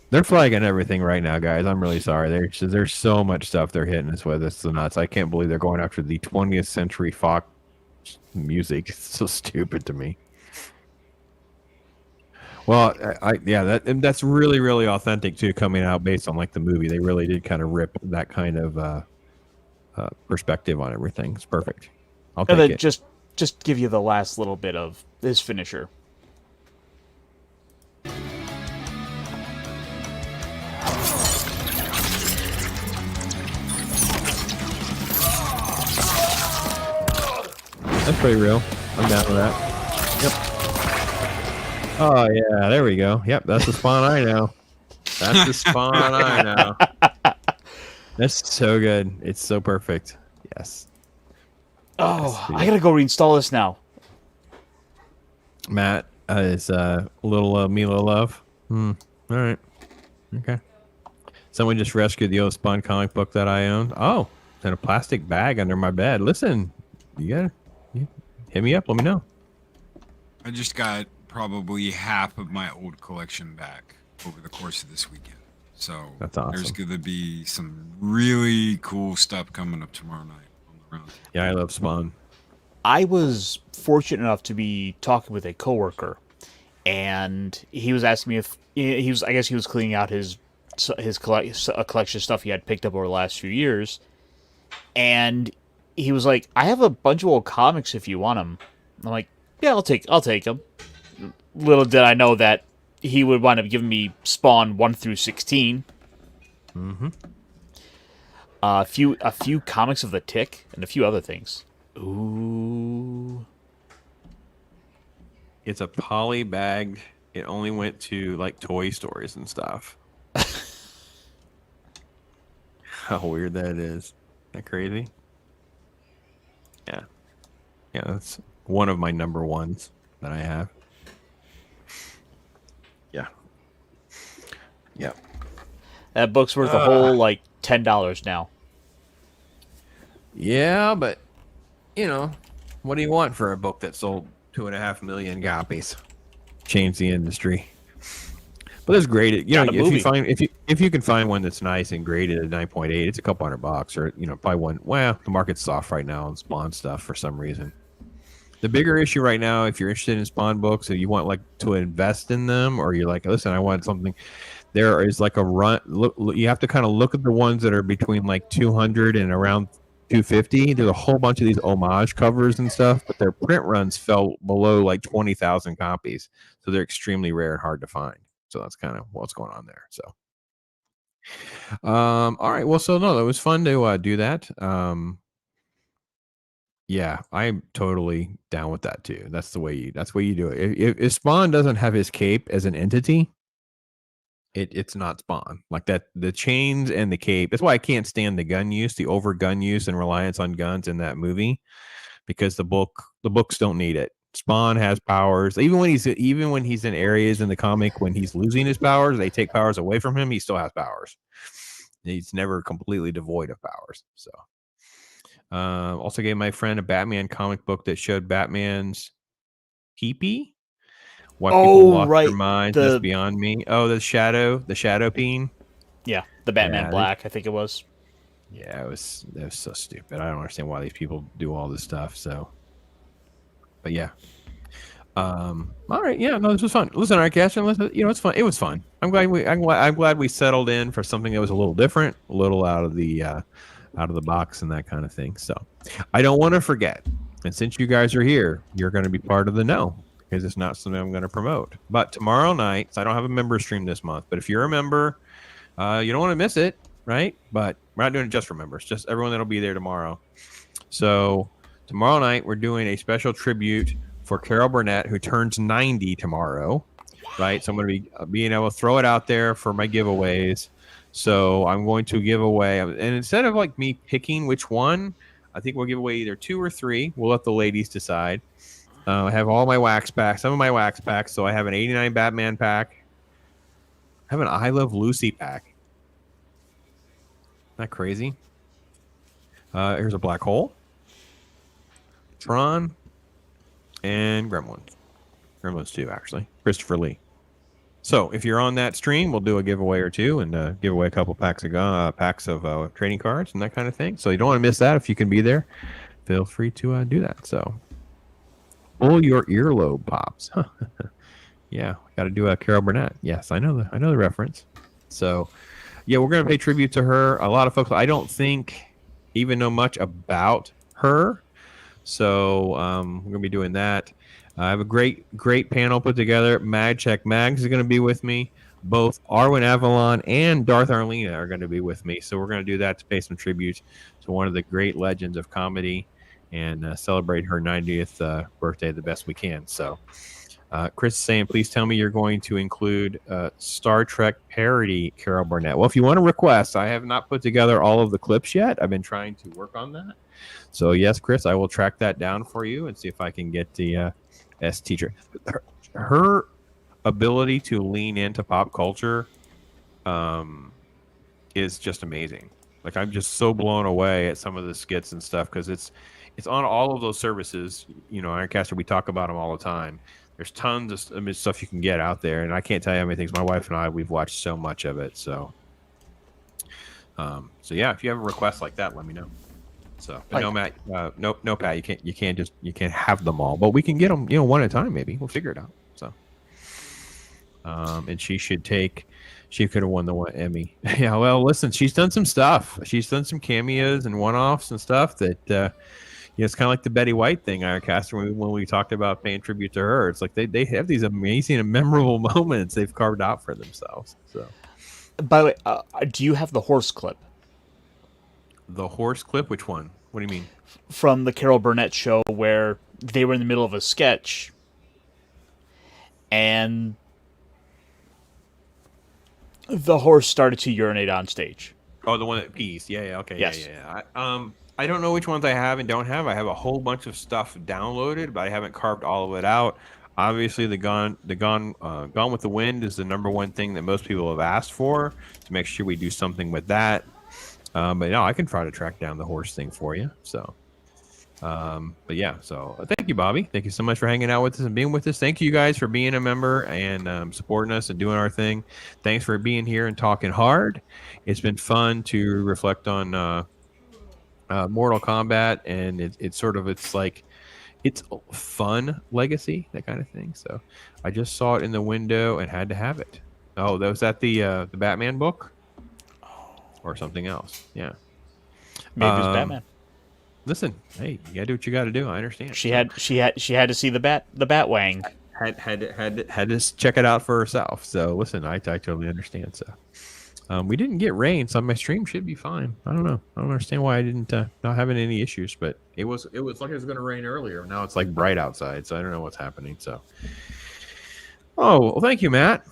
They're flagging everything right now, guys. I'm really sorry. There's so much stuff they're hitting us with. It's the nuts. I can't believe they're going after the 20th century Fox music. It's so stupid to me. Well, that's really, really authentic too, coming out based on like the movie. They really did kind of rip that kind of perspective on everything. It's perfect. I'll And take then it. just give you the last little bit of his finisher. That's pretty real. I'm down with that. Yep. Oh yeah, there we go. Yep, that's the Spawn I know. That's the Spawn I know. That's so good. It's so perfect. Yes. Oh, I gotta go reinstall this now. Matt is little Milo love. All right. Okay. Someone just rescued the old Spawn comic book that I owned. Oh, it's in a plastic bag under my bed. Listen, you hit me up. Let me know. I just got probably half of my old collection back over the course of this weekend. So That's awesome. there's going to be some really cool stuff coming up tomorrow night on the round. Yeah, I love Spawn. I was fortunate enough to be talking with a coworker, and he was asking me if he was. I guess he was cleaning out his collection of stuff he had picked up over the last few years, and he was like, "I have a bunch of old comics if you want them." I'm like, "Yeah, I'll take them." Little did I know that he would wind up giving me Spawn 1 through 16. Mm-hmm. A few comics of the Tick and a few other things. Ooh. It's a poly bag. It only went to like toy stores and stuff. How weird that is. Isn't that crazy? Yeah. Yeah, that's one of my number ones that I have. Yeah. Yeah. That book's worth a whole like $10 now. Yeah, but you know, what do you want for a book that sold 2.5 million copies? Change the industry. But it's graded. You know, if you can find one that's nice and graded at 9.8, it's a couple $100, or probably one. Well, the market's soft right now on Spawn stuff for some reason. The bigger issue right now, if you're interested in Spawn books and you want like to invest in them, or you're like, listen, I want something. There is like a run. Look, you have to kind of look at the ones that are between like 200 and around 250. There's a whole bunch of these homage covers and stuff, but their print runs fell below like 20,000 copies, so they're extremely rare and hard to find. So that's kind of what's going on there. So, all right. Well, so no, that was fun to do that. Yeah, I'm totally down with that too. That's the way you do it. If Spawn doesn't have his cape as an entity, it's not Spawn. Like that, the chains and the cape. That's why I can't stand the gun use, the over gun use and reliance on guns in that movie, because the books don't need it. Spawn has powers. Even when he's in areas in the comic when he's losing his powers, they take powers away from him. He still has powers. He's never completely devoid of powers. So, also gave my friend a Batman comic book that showed Batman's teepee. What people lost their minds. That's beyond me. Oh, the shadow peen. Yeah, the Batman Black, I think it was. Yeah, it was so stupid. I don't understand why these people do all this stuff. So. But yeah. All right. Yeah. No, this was fun. Listen, all right, Cash. It's fun. It was fun. I'm glad we settled in for something that was a little different, a little out of the box and that kind of thing. So, I don't want to forget. And since you guys are here, you're going to be part of the know, because it's not something I'm going to promote. But tomorrow night, so I don't have a member stream this month. But if you're a member, you don't want to miss it, right? But we're not doing it just for members. Just everyone that'll be there tomorrow. So. Tomorrow night, we're doing a special tribute for Carol Burnett, who turns 90 tomorrow, right? So I'm going to be being able to throw it out there for my giveaways. So I'm going to give away, and instead of like me picking which one, I think we'll give away either 2 or 3. We'll let the ladies decide. I have all my wax packs, some of my wax packs. So I have an 89 Batman pack. I have an I Love Lucy pack. Isn't that crazy? Here's a black hole. Tron, and Gremlins. Gremlins 2, actually. Christopher Lee. So, if you're on that stream, we'll do a giveaway or two and give away a couple packs of trading cards and that kind of thing. So, you don't want to miss that. If you can be there, feel free to do that. So, pull your earlobe pops. Yeah, got to do a Carol Burnett. Yes, I know the reference. So, yeah, we're going to pay tribute to her. A lot of folks, I don't think, even know much about her. So we're going to be doing that. I have a great panel put together. Magcheck Mags is going to be with me. Both Arwen Avalon and Darth Arlena are going to be with me. So we're going to do that to pay some tribute to one of the great legends of comedy and celebrate her 90th birthday the best we can. So Chris is saying, please tell me you're going to include Star Trek parody Carol Burnett. Well, if you want to request, I have not put together all of the clips yet. I've been trying to work on that. So, yes, Chris, I will track that down for you and see if I can get the S teacher. Her ability to lean into pop culture is just amazing. Like, I'm just so blown away at some of the skits and stuff because it's on all of those services. Ironcaster, we talk about them all the time. There's tons of stuff you can get out there, and I can't tell you how many things. My wife and I, we've watched so much of it. So yeah, if you have a request like that, let me know. So, but no, Matt, no, Pat, you can't have them all, but we can get them, one at a time. Maybe we'll figure it out. So, and she should take. She could have won the Emmy. Yeah, well, listen, she's done some stuff. She's done some cameos and one-offs and stuff that it's kind of like the Betty White thing, Ironcaster, when we talked about paying tribute to her. It's like they have these amazing and memorable moments they've carved out for themselves. So, by the way, do you have the horse clip? The horse clip? Which one? What do you mean? From the Carol Burnett show where they were in the middle of a sketch and the horse started to urinate on stage. Oh, the one that pees. Yeah, okay. Yes. Yeah. I don't know which ones I have and don't have. I have a whole bunch of stuff downloaded, but I haven't carved all of it out. Obviously, the Gone with the Wind is the number one thing that most people have asked for, to make sure we do something with that. But no, I can try to track down the horse thing for you. So, but yeah. So thank you, Bobby. Thank you so much for hanging out with us and being with us. Thank you guys for being a member and supporting us and doing our thing. Thanks for being here and talking hard. It's been fun to reflect on Mortal Kombat, and it's fun legacy, that kind of thing. So I just saw it in the window and had to have it. Oh, that was at the Batman book or something else. Yeah, maybe it's Batman. Listen, hey, you gotta do what you gotta do. I understand. She had to see the Batwang. Had to check it out for herself. So listen, I totally understand. So. We didn't get rain, so my stream should be fine. I don't know. I don't understand why I didn't not having any issues, but it was like it was going to rain earlier. Now it's like bright outside, so I don't know what's happening. So, well, thank you, Matt,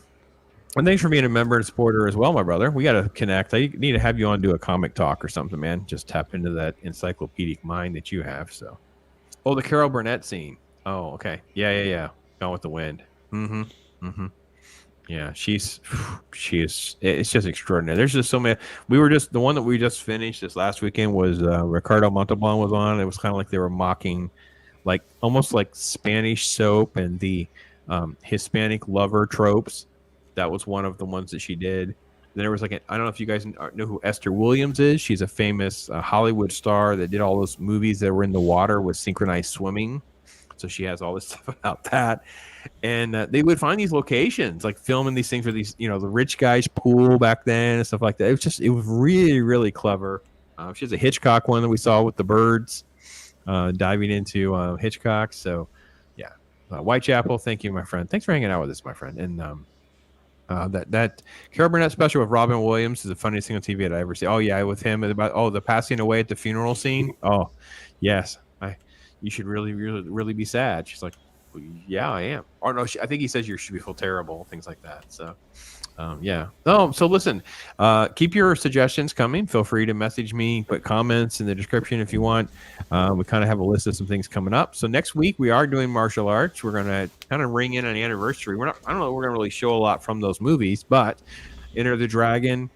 and thanks for being a member and supporter as well, my brother. We got to connect. I need to have you on do a comic talk or something, man. Just tap into that encyclopedic mind that you have. So, the Carol Burnett scene. Oh, okay, yeah. Gone with the Wind. Yeah, she's it's just extraordinary. There's just so many. The one that we just finished this last weekend was Ricardo Montalban was on. It was kind of like they were mocking, like almost like Spanish soap and the Hispanic lover tropes. That was one of the ones that she did. Then there was I don't know if you guys know who Esther Williams is. She's a famous Hollywood star that did all those movies that were in the water with synchronized swimming. So she has all this stuff about that. And they would find these locations, like filming these things for these, the rich guy's pool back then and stuff like that. It was really, really clever. She has a Hitchcock one that we saw with the birds diving into Hitchcock. So, yeah. Whitechapel, thank you, my friend. Thanks for hanging out with us, my friend. And that Carol Burnett special with Robin Williams is the funniest thing on TV that I ever see. Oh, yeah, with him about, the passing away at the funeral scene. Oh, yes. You should really, really, really be sad. She's like, yeah, I am. Or no, I think he says you should feel terrible, things like that. So, yeah. Oh, so listen, keep your suggestions coming. Feel free to message me, put comments in the description if you want. We kind of have a list of some things coming up. So next week we are doing martial arts. We're going to kind of ring in an anniversary. I don't know, we're going to really show a lot from those movies, but Enter the Dragon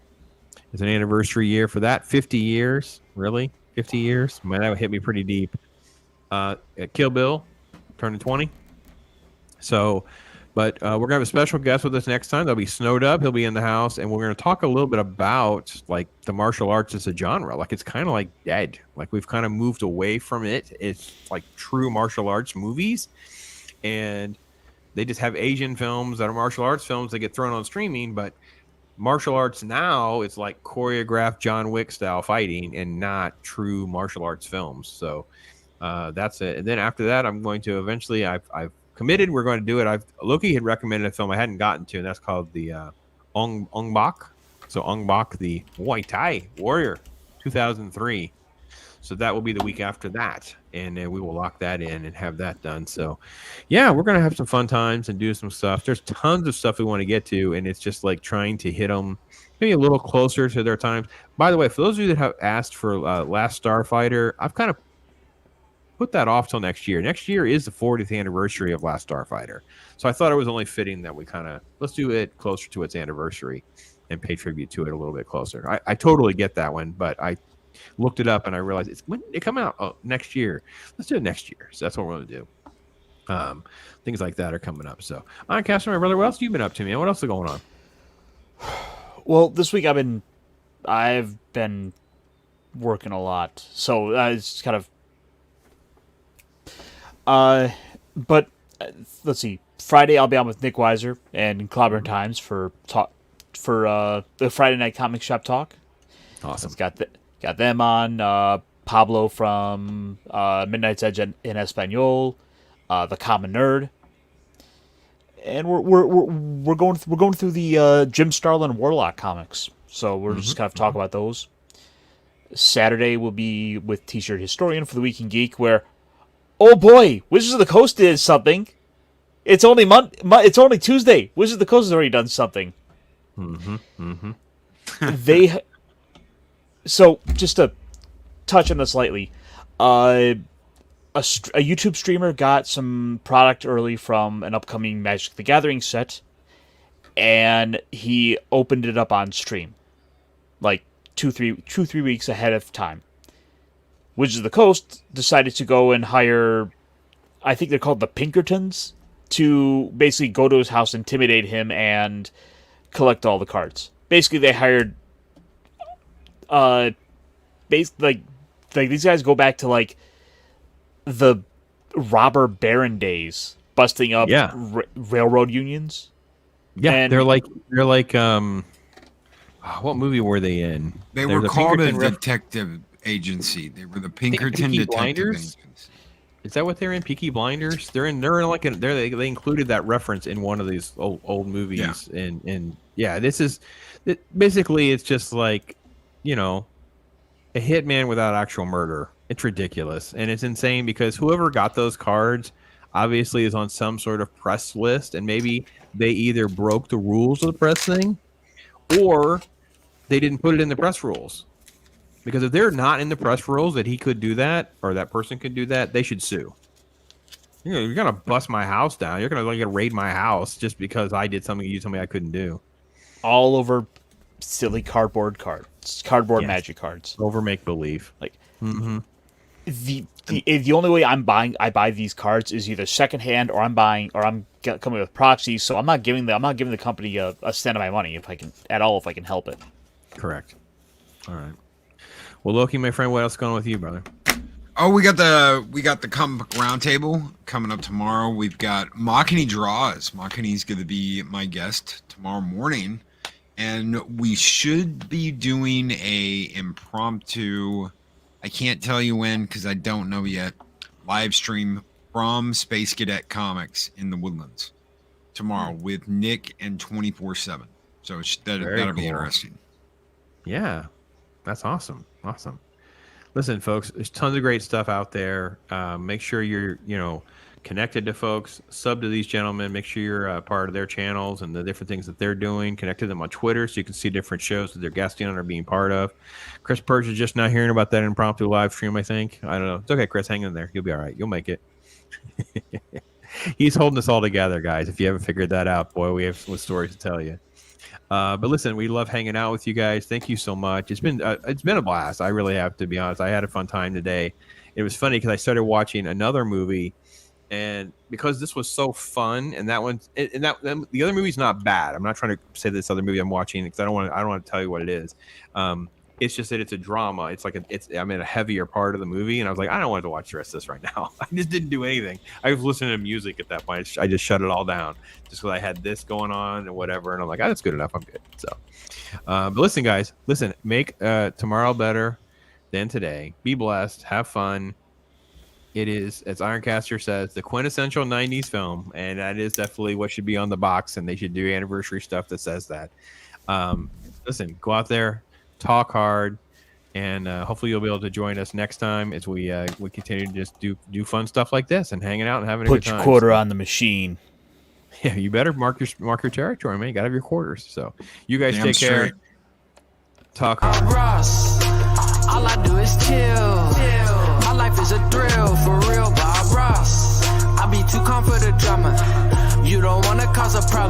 is an anniversary year for that. 50 years, really? 50 years? Man, that would hit me pretty deep. Kill Bill turning 20. So, but we're gonna have a special guest with us next time. That'll be Snowed Up. He'll be in the house, and we're gonna talk a little bit about like the martial arts as a genre. Like it's kind of like dead. Like we've kind of moved away from it. It's like true martial arts movies, and they just have Asian films that are martial arts films that get thrown on streaming. But martial arts now, it's like choreographed John Wick style fighting, and not true martial arts films. So. That's it. And then after that, I'm going to eventually. I've committed. We're going to do it. Loki had recommended a film I hadn't gotten to, and that's called the Ong Bak. So Ong Bak, the Muay Thai Warrior, 2003. So that will be the week after that, and we will lock that in and have that done. So, yeah, we're gonna have some fun times and do some stuff. There's tons of stuff we want to get to, and it's just like trying to hit them maybe a little closer to their times. By the way, for those of you that have asked for Last Starfighter, I've kind of put that off till next year. Next year is the 40th anniversary of Last Starfighter. So I thought it was only fitting that we let's do it closer to its anniversary and pay tribute to it a little bit closer. I totally get that one, but I looked it up and I realized when it come out. Oh, next year. Let's do it next year. So that's what we're going to do. Things like that are coming up. So I'm Casper, my brother. What else have you been up to, man? What else is going on? Well, this week I've been working a lot. So it's kind of but let's see. Friday I'll be on with Nick Weiser and Clobber Times for the Friday Night Comic Shop Talk. Awesome. Got them on. Pablo from Midnight's Edge in Espanol, the Common Nerd, and we're going through the Jim Starlin Warlock comics. So we're just kind of talk about those. Saturday will be with T-Shirt Historian for the Week in Geek, where, oh boy, Wizards of the Coast did something. It's only It's only Tuesday. Wizards of the Coast has already done something. So just to touch on this lightly, a YouTube streamer got some product early from an upcoming Magic the Gathering set, and he opened it up on stream, like 2-3 weeks ahead of time. Wizards of the Coast decided to go and hire, I think they're called the Pinkertons, to basically go to his house, intimidate him, and collect all the cards. Basically, they hired, like these guys go back to like the robber baron days, busting up railroad unions. Yeah, and they're like what movie were they in? They They're were the called a Pinkerton detective agency. They were the Pinkerton Peaky Detective Blinders? Agency. Is that what they're in? Peaky Blinders? They're like they included that reference in one of these old movies. Yeah. And this is basically it's just like, you know, a hitman without actual murder. It's ridiculous, and it's insane because whoever got those cards obviously is on some sort of press list, and maybe they either broke the rules of the press thing or they didn't put it in the press rules. Because if they're not in the press rules that he could do that or that person could do that, they should sue. You know, you're gonna bust my house down. You're gonna raid my house just because I did something you told me I couldn't do. all over silly cardboard magic cards. Over make believe. Like the only way I buy these cards is either secondhand or I'm coming with proxies. So I'm not giving the company a cent of my money if I can help it. Correct. All right. Well, Loki, my friend, what else is going on with you, brother? Oh, we got the comic book roundtable coming up tomorrow. We've got Makini Draws. Makini's going to be my guest tomorrow morning, and we should be doing a impromptu. I can't tell you when because I don't know yet. Live stream from Space Cadet Comics in the Woodlands tomorrow with Nick and 24/7. So that'll be interesting. Yeah, that's awesome. Awesome. Listen, folks, there's tons of great stuff out there. Make sure you're, connected to folks. Sub to these gentlemen. Make sure you're a part of their channels and the different things that they're doing. Connect to them on Twitter so you can see different shows that they're guesting on or being part of. Chris Purge is just not hearing about that impromptu live stream, I think. I don't know. It's okay, Chris. Hang in there. You'll be all right. You'll make it. He's holding us all together, guys. If you haven't figured that out, boy, we have some stories to tell you. But listen, we love hanging out with you guys. Thank you so much. It's been a blast. I really have to be honest. I had a fun time today. It was funny because I started watching another movie, and because this was so fun, and that one, and the other movie's not bad. I'm not trying to say this other movie I'm watching because I don't want to tell you what it is. It's just that it's a drama. I'm in a heavier part of the movie, and I was like, I don't want to watch the rest of this right now. I just didn't do anything. I was listening to music at that point. I just shut it all down just because I had this going on and whatever. And I'm like, that's good enough. I'm good. So, but listen, guys, make tomorrow better than today. Be blessed. Have fun. It is, as Ironcaster says, the quintessential 90s film, and that is definitely what should be on the box, and they should do anniversary stuff that says that. Listen, go out there. Talk hard, and hopefully you'll be able to join us next time as we continue to just do fun stuff like this and hanging out and having a good time. Put your quarter on the machine. Yeah, you better mark your territory, man. You gotta have your quarters. So you guys take care. Talk hard. Ross, all I do is chill. My life is a thrill, for real, Bob Ross. I be too calm for the drama. You don't wanna cause a problem.